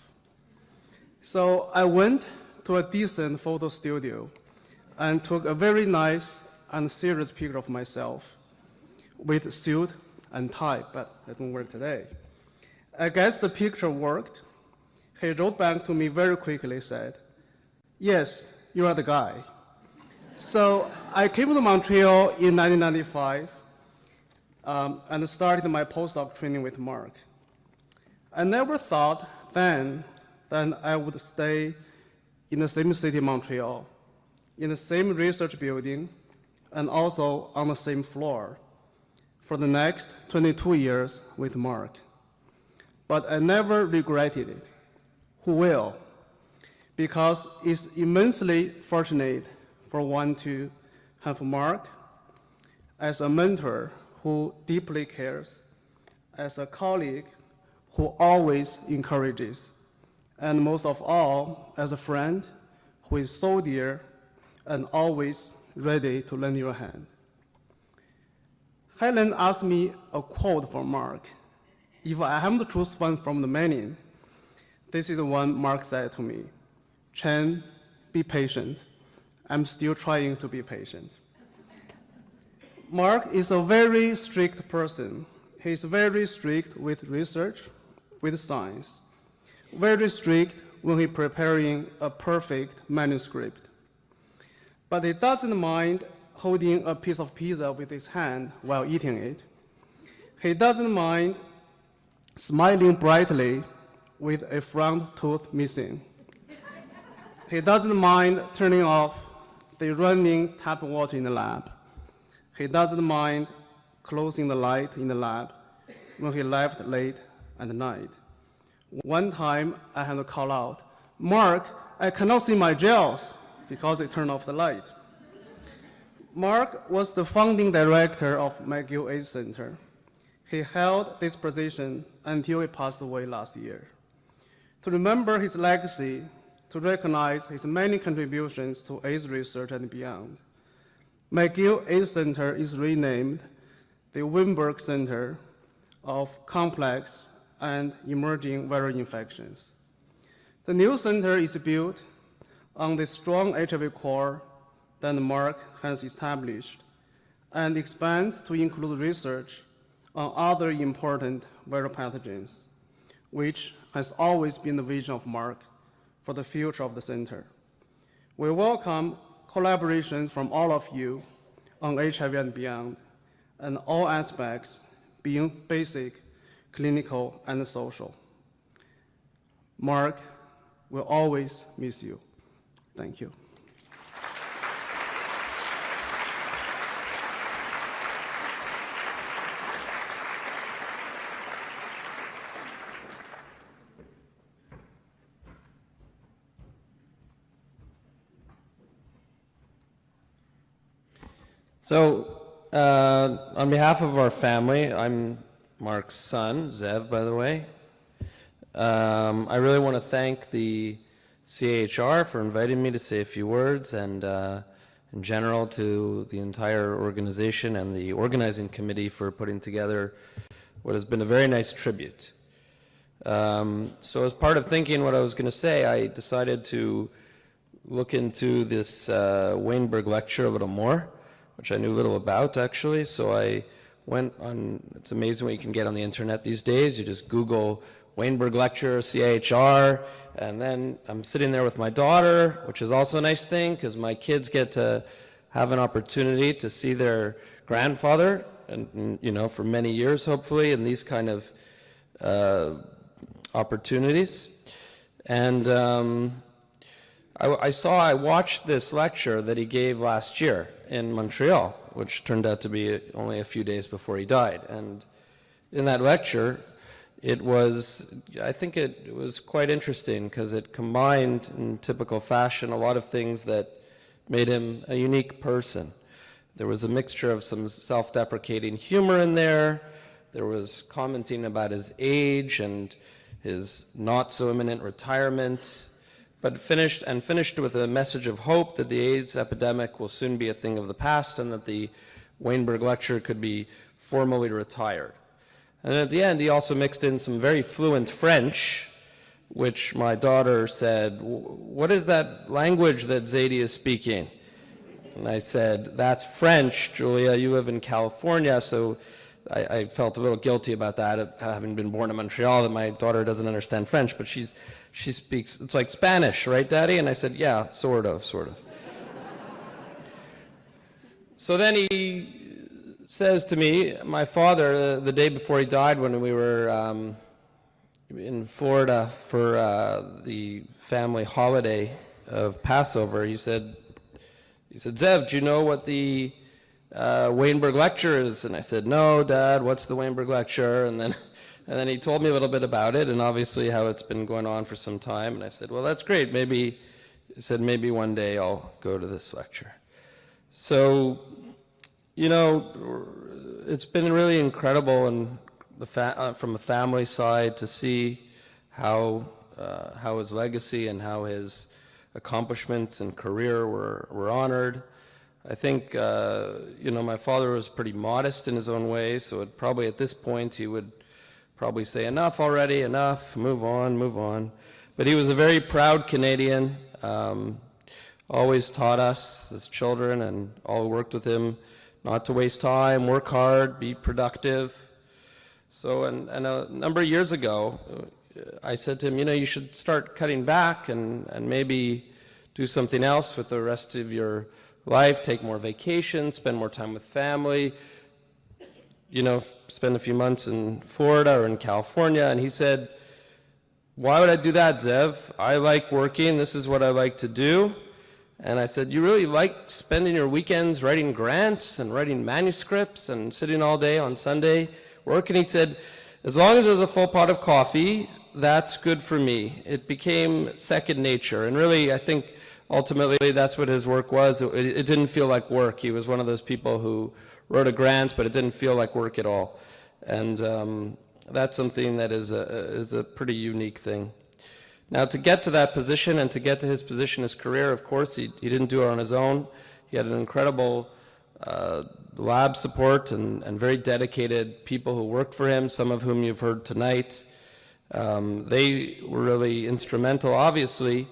So I went to a decent photo studio and took a very nice and serious picture of myself with suit and tie, but I don't wear it today. I guess the picture worked. He wrote back to me very quickly, said, yes, you are the guy. So I came to Montreal in 1995 and started my postdoc training with Mark. I never thought then that I would stay in the same city, Montreal, in the same research building, and also on the same floor for the next 22 years with Mark. But I never regretted it. Who will? Because it's immensely fortunate for one to have Mark as a mentor who deeply cares, as a colleague who always encourages, and most of all, as a friend who is so dear and always ready to lend your hand. Hélène asked me a quote from Mark. If I have to choose one from the many, this is the one Mark said to me. Chen, be patient. I'm still trying to be patient. Mark is a very strict person. He's very strict with research, with science. Very strict when he's preparing a perfect manuscript. But he doesn't mind holding a piece of pizza with his hand while eating it. He doesn't mind smiling brightly with a front tooth missing. He doesn't mind turning off the running tap water in the lab. He doesn't mind closing the light in the lab when he left late at night. One time, I had to call out, Mark, I cannot see my gels because they turned off the light. Mark was the founding director of McGill AIDS Center. He held this position until he passed away last year. To remember his legacy, to recognize his many contributions to AIDS research and beyond, McGill AIDS Center is renamed the Wainberg Center of Complex and Emerging Viral Infections. The new center is built on the strong HIV core that Mark has established and expands to include research on other important viral pathogens, which has always been the vision of Mark for the future of the center. We welcome collaborations from all of you on HIV and beyond, and all aspects being basic, clinical, and social. Mark will always miss you. Thank you. So, on behalf of our family, I'm Mark's son, Zev, by the way. I really want to thank the CAHR for inviting me to say a few words, and in general to the entire organization and the organizing committee for putting together what has been a very nice tribute. So as part of thinking what I was going to say, I decided to look into this Wainberg lecture a little more. which I knew little about actually. So I went on, it's amazing what you can get on the internet these days. You just Google Wainberg lecture, CAHR, and then I'm sitting there with my daughter, which is also a nice thing because my kids get to have an opportunity to see their grandfather, and you know, for many years hopefully, in these kind of opportunities. And I watched this lecture that he gave last year in Montreal, which turned out to be only a few days before he died. And in that lecture, I think it was quite interesting because it combined in typical fashion a lot of things that made him a unique person. There was a mixture of some self-deprecating humor in there. There was commenting about his age and his not so imminent retirement, but finished with a message of hope that the AIDS epidemic will soon be a thing of the past and that the Wainberg lecture could be formally retired. And at the end, he also mixed in some very fluent French, which my daughter said, "What is that language that Zadie is speaking?" And I said, "That's French, Julia. You live in California." So I felt a little guilty about that, having been born in Montreal, that my daughter doesn't understand French, but she speaks, it's like Spanish, right, Daddy? And I said, "Yeah, sort of. So then he says to me, my father, the day before he died, when we were in Florida for the family holiday of Passover, he said, "Zev, do you know what the Wainberg lecture is?" And I said, "No, Dad, what's the Wainberg lecture?" And then he told me a little bit about it, and obviously how it's been going on for some time. And I said, "Well, that's great. Maybe one day I'll go to this lecture." So, you know, it's been really incredible, and from a family side, to see how his legacy and how his accomplishments and career were honored. I think, you know, my father was pretty modest in his own way, so probably at this point he would probably say, "Enough already, enough, move on. But he was a very proud Canadian, always taught us as children and all who worked with him not to waste time, work hard, be productive. So, and a number of years ago, I said to him, "You know, you should start cutting back and maybe do something else with the rest of your life, take more vacations, spend more time with family, you know, spend a few months in Florida or in California." And he said, "Why would I do that, Zev? I like working. This is what I like to do." And I said, "You really like spending your weekends writing grants and writing manuscripts and sitting all day on Sunday working?" He said, "As long as there's a full pot of coffee, that's good for me." It became second nature. And really, I think ultimately that's what his work was. It didn't feel like work. He was one of those people who wrote a grant, but it didn't feel like work at all. And that's something that is a pretty unique thing. Now, to get to that position and to get to his position, his career, of course, he didn't do it on his own. He had an incredible lab support and very dedicated people who worked for him, some of whom you've heard tonight. They were really instrumental, obviously,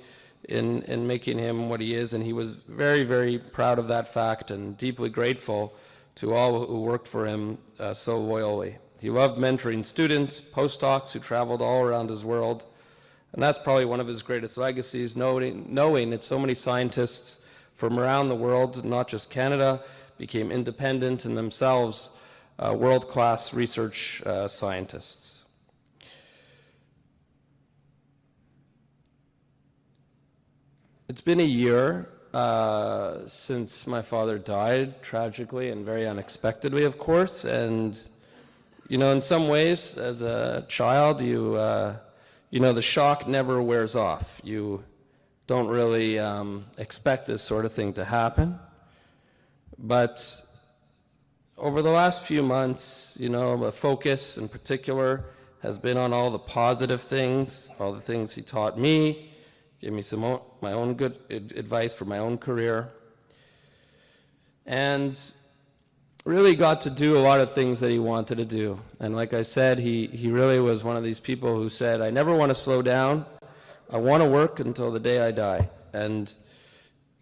in making him what he is, and he was very, very proud of that fact and deeply grateful to all who worked for him so loyally. He loved mentoring students, postdocs who traveled all around his world. And that's probably one of his greatest legacies, knowing that so many scientists from around the world, not just Canada, became independent and themselves world-class research scientists. It's been a year since my father died, tragically and very unexpectedly, of course. And, you know, in some ways, as a child, you know, the shock never wears off. You don't really expect this sort of thing to happen. But over the last few months, you know, the focus in particular has been on all the positive things, all the things he taught me, gave me some my own good advice for my own career, and really got to do a lot of things that he wanted to do. And like I said, he really was one of these people who said, "I never want to slow down. I want to work until the day I die." And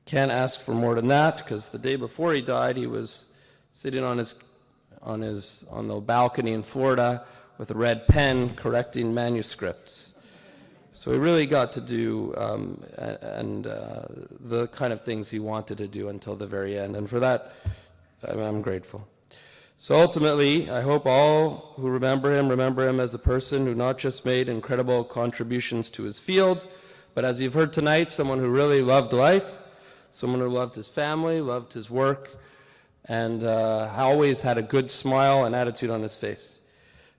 Can't ask for more than that, because the day before he died, he was sitting on the balcony in Florida with a red pen correcting manuscripts. So he really got to do the kind of things he wanted to do until the very end, and for that, I'm grateful. So ultimately, I hope all who remember him as a person who not just made incredible contributions to his field, but as you've heard tonight, someone who really loved life, someone who loved his family, loved his work, and always had a good smile and attitude on his face.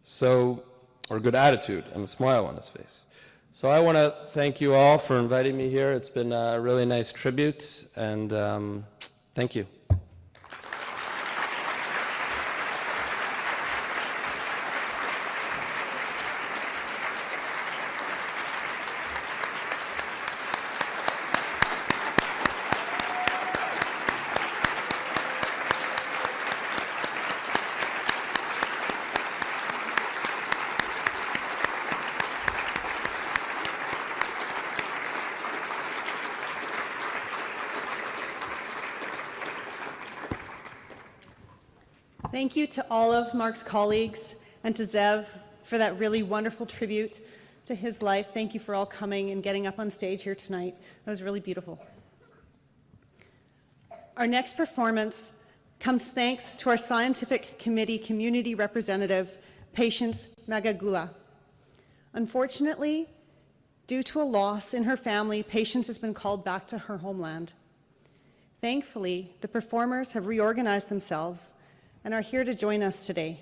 So, or good attitude and a smile on his face. So I want to thank you all for inviting me here. It's been a really nice tribute, and thank you. Thank you to all of Mark's colleagues and to Zev for that really wonderful tribute to his life. Thank you for all coming and getting up on stage here tonight. That was really beautiful. Our next performance comes thanks to our scientific committee community representative, Patience Magagula. Unfortunately, due to a loss in her family, Patience has been called back to her homeland. Thankfully, the performers have reorganized themselves and are here to join us today.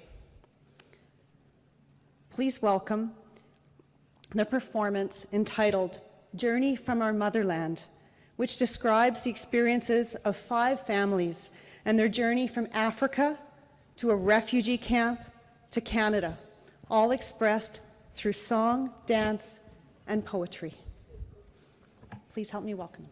Please welcome the performance entitled Journey from Our Motherland, which describes the experiences of 5 families and their journey from Africa to a refugee camp to Canada, all expressed through song, dance, and poetry. Please help me welcome.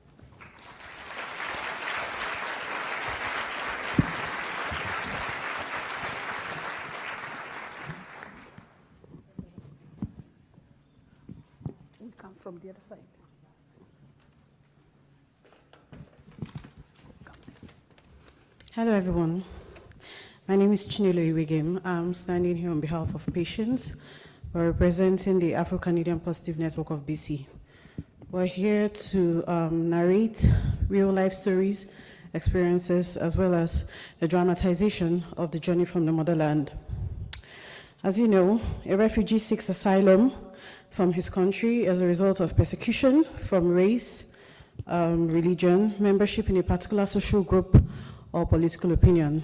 From the other side. Hello, everyone. My name is Chinelo Iwegem. I'm standing here on behalf of patients. We're representing the Afro-Canadian Positive Network of BC. We're here to narrate real-life stories, experiences, as well as the dramatization of the journey from the motherland. As you know, a refugee seeks asylum from his country as a result of persecution from race, religion, membership in a particular social group, or political opinion.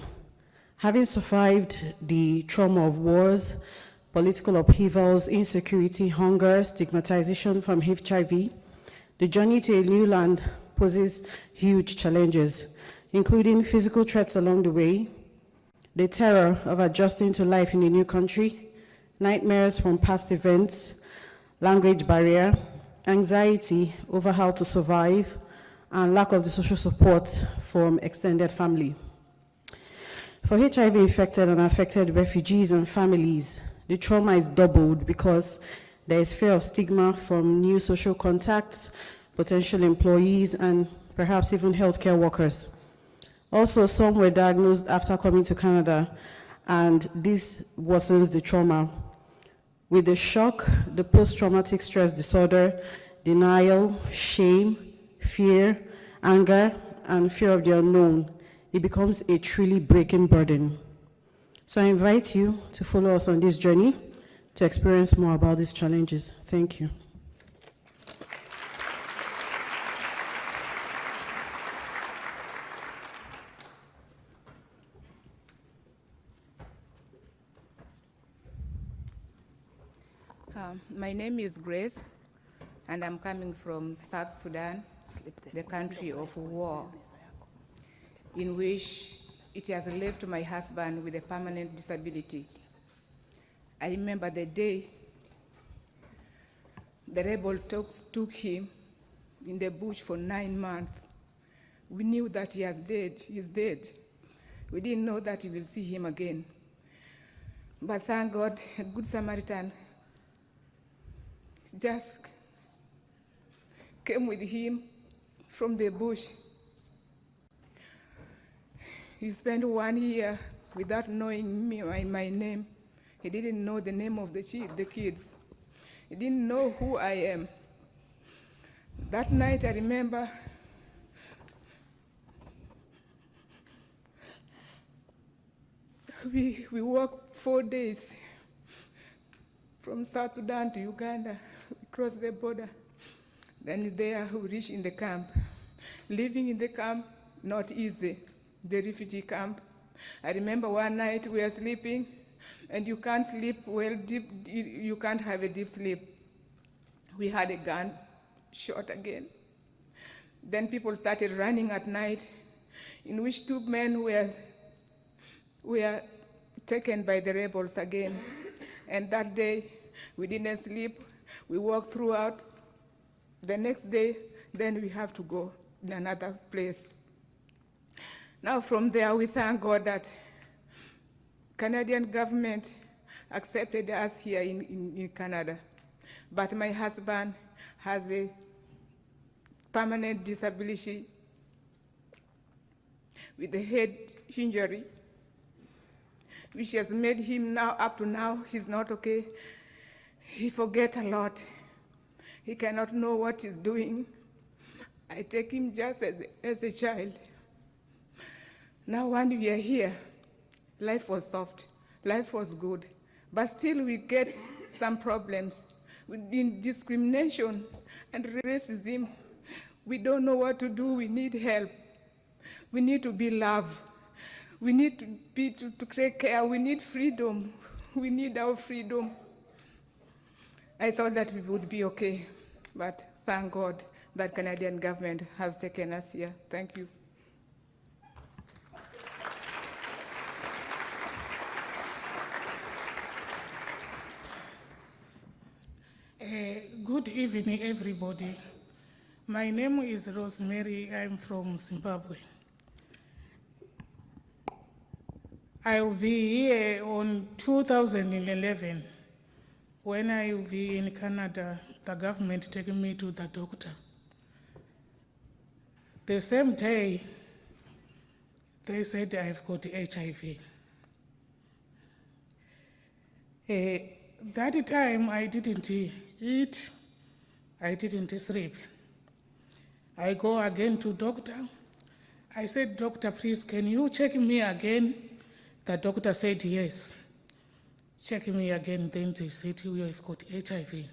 Having survived the trauma of wars, political upheavals, insecurity, hunger, stigmatization from HIV, the journey to a new land poses huge challenges, including physical threats along the way, the terror of adjusting to life in a new country, nightmares from past events, language barrier, anxiety over how to survive, and lack of the social support from extended family. For HIV-infected and affected refugees and families, the trauma is doubled because there is fear of stigma from new social contacts, potential employees, and perhaps even healthcare workers. Also, some were diagnosed after coming to Canada, and this worsens the trauma. With the shock, the post-traumatic stress disorder, denial, shame, fear, anger, and fear of the unknown, it becomes a truly breaking burden. So I invite you to follow us on this journey to experience more about these challenges. Thank you. My name is Grace, and I'm coming from South Sudan, the country of war, in which it has left my husband with a permanent disability. I remember the day the rebel took him in the bush for 9 months. We knew that he's dead. We didn't know that we will see him again. But thank God, a good Samaritan just came with him from the bush He spent 1 year without knowing my name. He didn't know the name of the kids. He didn't know who I am. That night, I remember we walked 4 days from South Sudan to Uganda. We crossed the border. Then there we reached in the camp. Living in the camp, not easy, the refugee camp. I remember one night we were sleeping, and you can't sleep well deep, you can't have a deep sleep. We had a gun shot again. Then people started running at night, in which 2 men were taken by the rebels again. And that day, we didn't sleep. We walked throughout. The next day, then we have to go in another place. Now from there, we thank God that Canadian government accepted us here in Canada. But my husband has a permanent disability with a head injury, which has made him now, up to now, he's not okay. He forgets a lot. He cannot know what he's doing. I take him just as a child. Now when we are here, life was soft, life was good, but still we get some problems with discrimination and racism. We don't know what to do, we need help. We need to be loved. We need to take care, we need freedom. We need our freedom. I thought that we would be okay, but thank God that Canadian government has taken us here. Thank you. Good evening, everybody. My name is Rosemary. I'm from Zimbabwe. I will be here on 2011. When I will be in Canada, the government taking me to the doctor. The same day, they said I've got HIV. That time I didn't eat, I didn't sleep. I go again to doctor. I said, doctor, please, can you check me again? The doctor said, yes. Check me again, then they said, you have got HIV.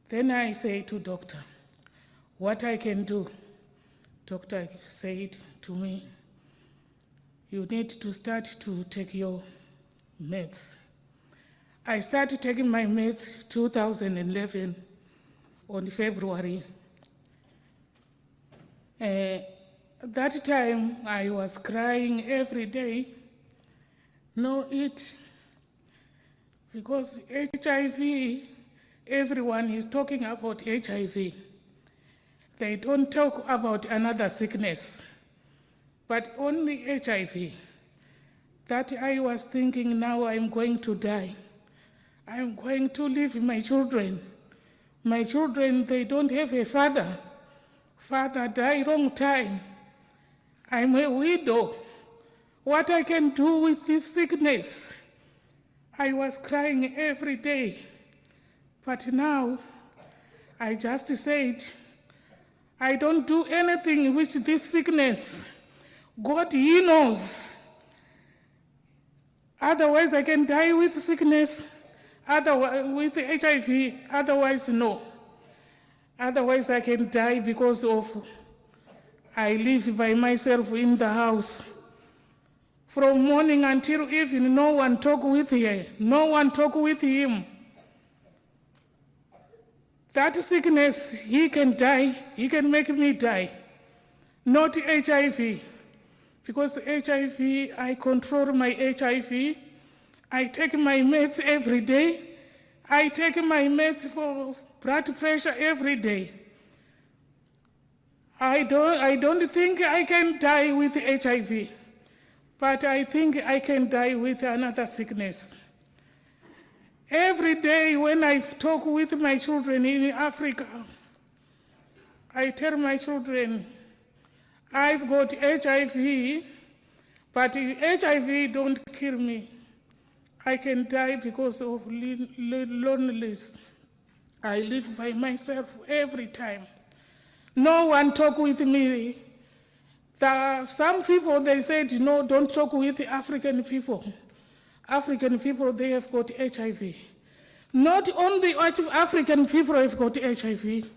Then I say to doctor, what I can do? Doctor said to me, you need to start to take your meds. I started taking my meds 2011 on February. That time I was crying every day, no eat, because HIV, everyone is talking about HIV. They don't talk about another sickness, but only HIV. That I was thinking, now I'm going to die. I'm going to leave my children. My children, they don't have a father. Father died long time. I'm a widow. What I can do with this sickness? I was crying every day. But now, I just said, I don't do anything with this sickness. God, He knows. Otherwise, I can die with sickness, otherwise, with HIV, otherwise, no. Otherwise, I can die because of I live by myself in the house. From morning until evening, no one talk with her, no one talk with him. That sickness, he can die, he can make me die. Not HIV. Because HIV, I control my HIV. I take my meds every day. I take my meds for blood pressure every day. I don't think I can die with HIV, but I think I can die with another sickness. Every day when I talk with my children in Africa, I tell my children, I've got HIV, But HIV don't kill me. I can die because of loneliness. I live by myself every time. No one talk with me. Some people, they said, no, don't talk with African people. African people, they have got HIV. Not only African people have got HIV,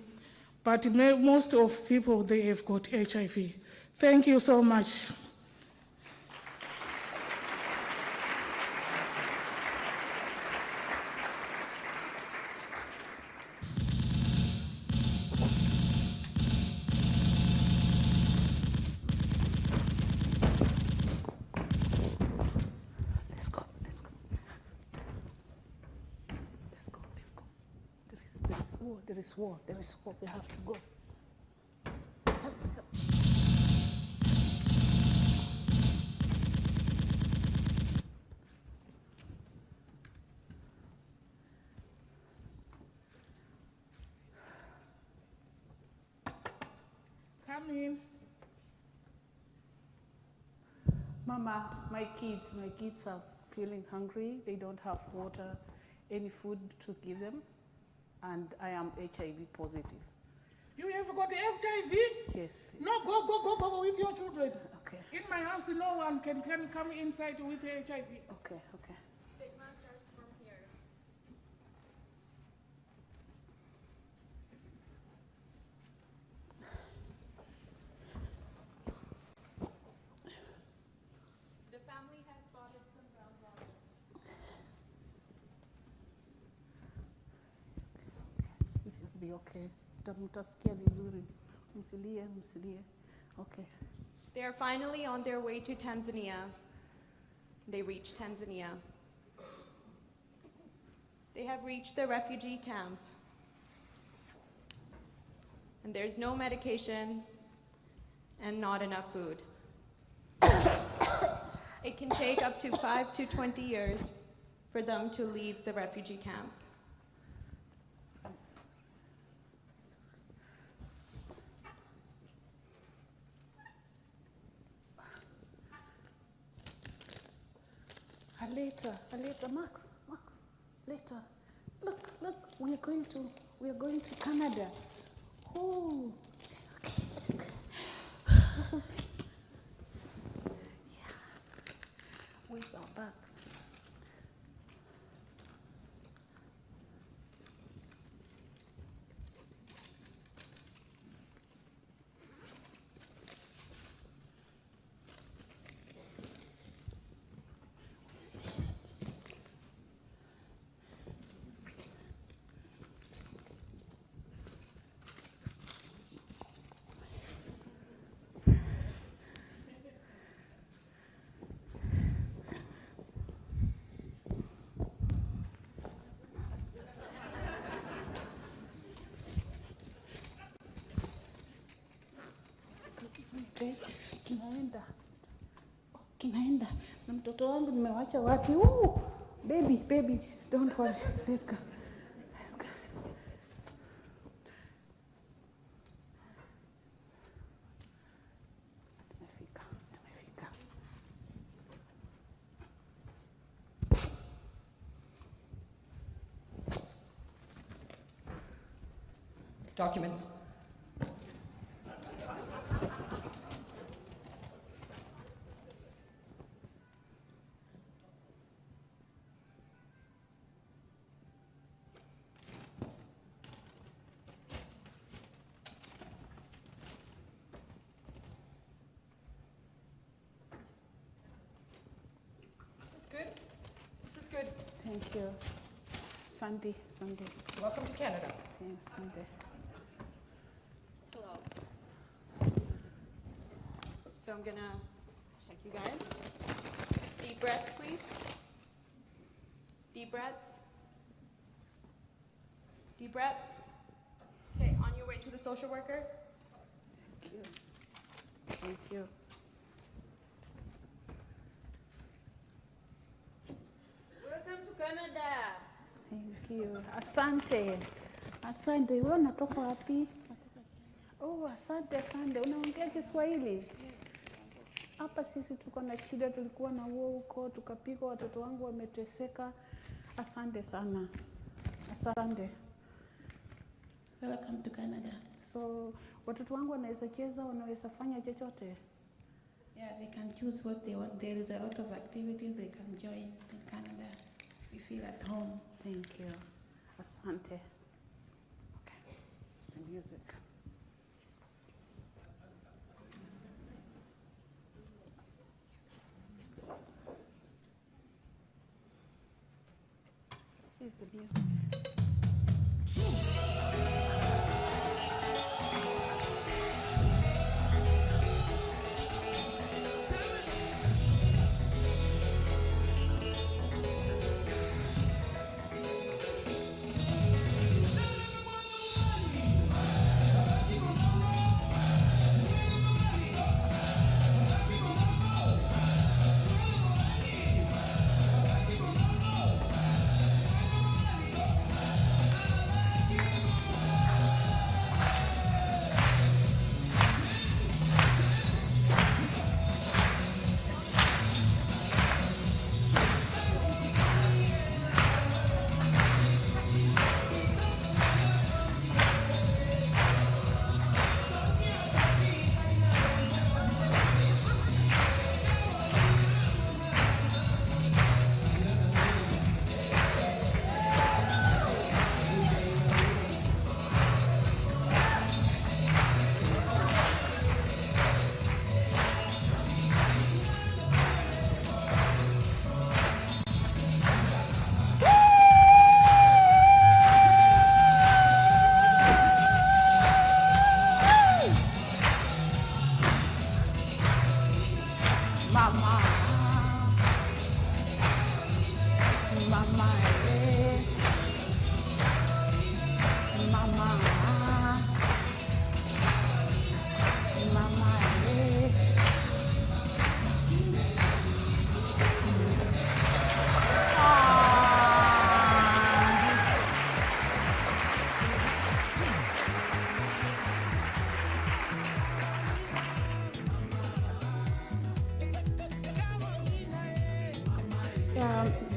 but most of people, they have got HIV. Thank you so much. There is war, we have to go. Come in. Mama, my kids are feeling hungry. They don't have water, any food to give them. And I am HIV positive. You have got HIV? Yes. No, go with your children. Okay. In my house, no one can come inside with HIV. Okay. Stigma starts from here. The family has bought some brown water. It should be okay. Mtasikia vizuri. Msilie. Okay. They are finally on their way to Tanzania. They reached Tanzania. They have reached the refugee camp. And there's no medication and not enough food. It can take up to 5 to 20 years for them to leave the refugee camp. Later, Max, later. Look, we are going to Canada. Oh, okay, let's go. Yeah. Where's our bag? Tunaenda na mtoto wangu nimewacha wapi? Baby, don't worry. Let's go. Tumefika. Documents. This is good. Thank you. Sunday. Welcome to Canada. Yeah, Sunday. Hello. So I'm gonna check you guys. Deep breaths, please. Deep breaths. Deep breaths. Okay, on your way to the social worker. Thank you. Welcome to Canada. Thank you. Asante. Wewe unatoka wapi? Oh, asante. Unaongea Kiswahili? hapa sisi tuko na shida, tulikuwa na war huko, tukapigwa, watoto wangu wameteseka. Asante sana. Asante. Welcome to Canada. So, watoto wangu wanaweza cheza, wanaweza fanya chochote? Yeah, they can choose what they want. There is a lot of activities they can join in Canada. We feel at home. Thank you. Asante. Okay. The music. Here's the music.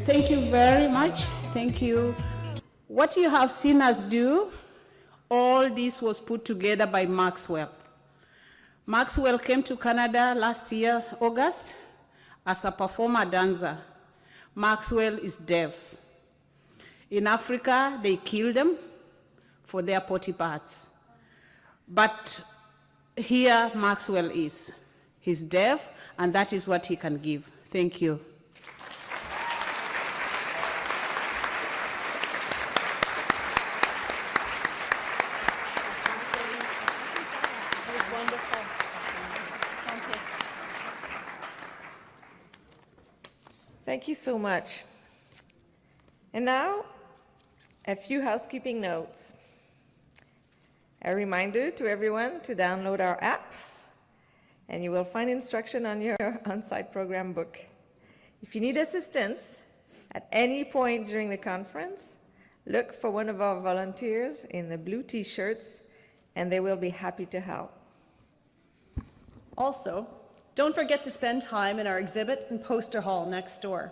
Thank you very much. Thank you. What you have seen us do, all this was put together by Maxwell. Maxwell came to Canada last year, August, as a performer dancer. Maxwell is deaf. In Africa, they kill them for their potty parts. But here, Maxwell is. He's deaf, and that is what he can give. Thank you. Thank you so much. And now, a few housekeeping notes. A reminder to everyone to download our app, and you will find instruction on your on-site program book. If you need assistance at any point during the conference, look for one of our volunteers in the blue t-shirts, and they will be happy to help. Also, don't forget to spend time in our exhibit and poster hall next door,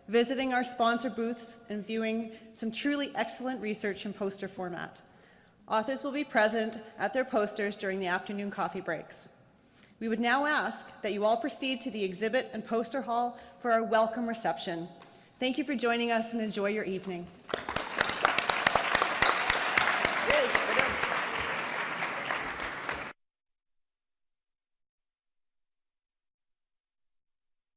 visiting our sponsor booths and viewing some truly excellent research in poster format. Authors will be present at their posters during the afternoon coffee breaks. We would now ask that you all proceed to the exhibit and poster hall for our welcome reception. Thank you for joining us and enjoy your evening.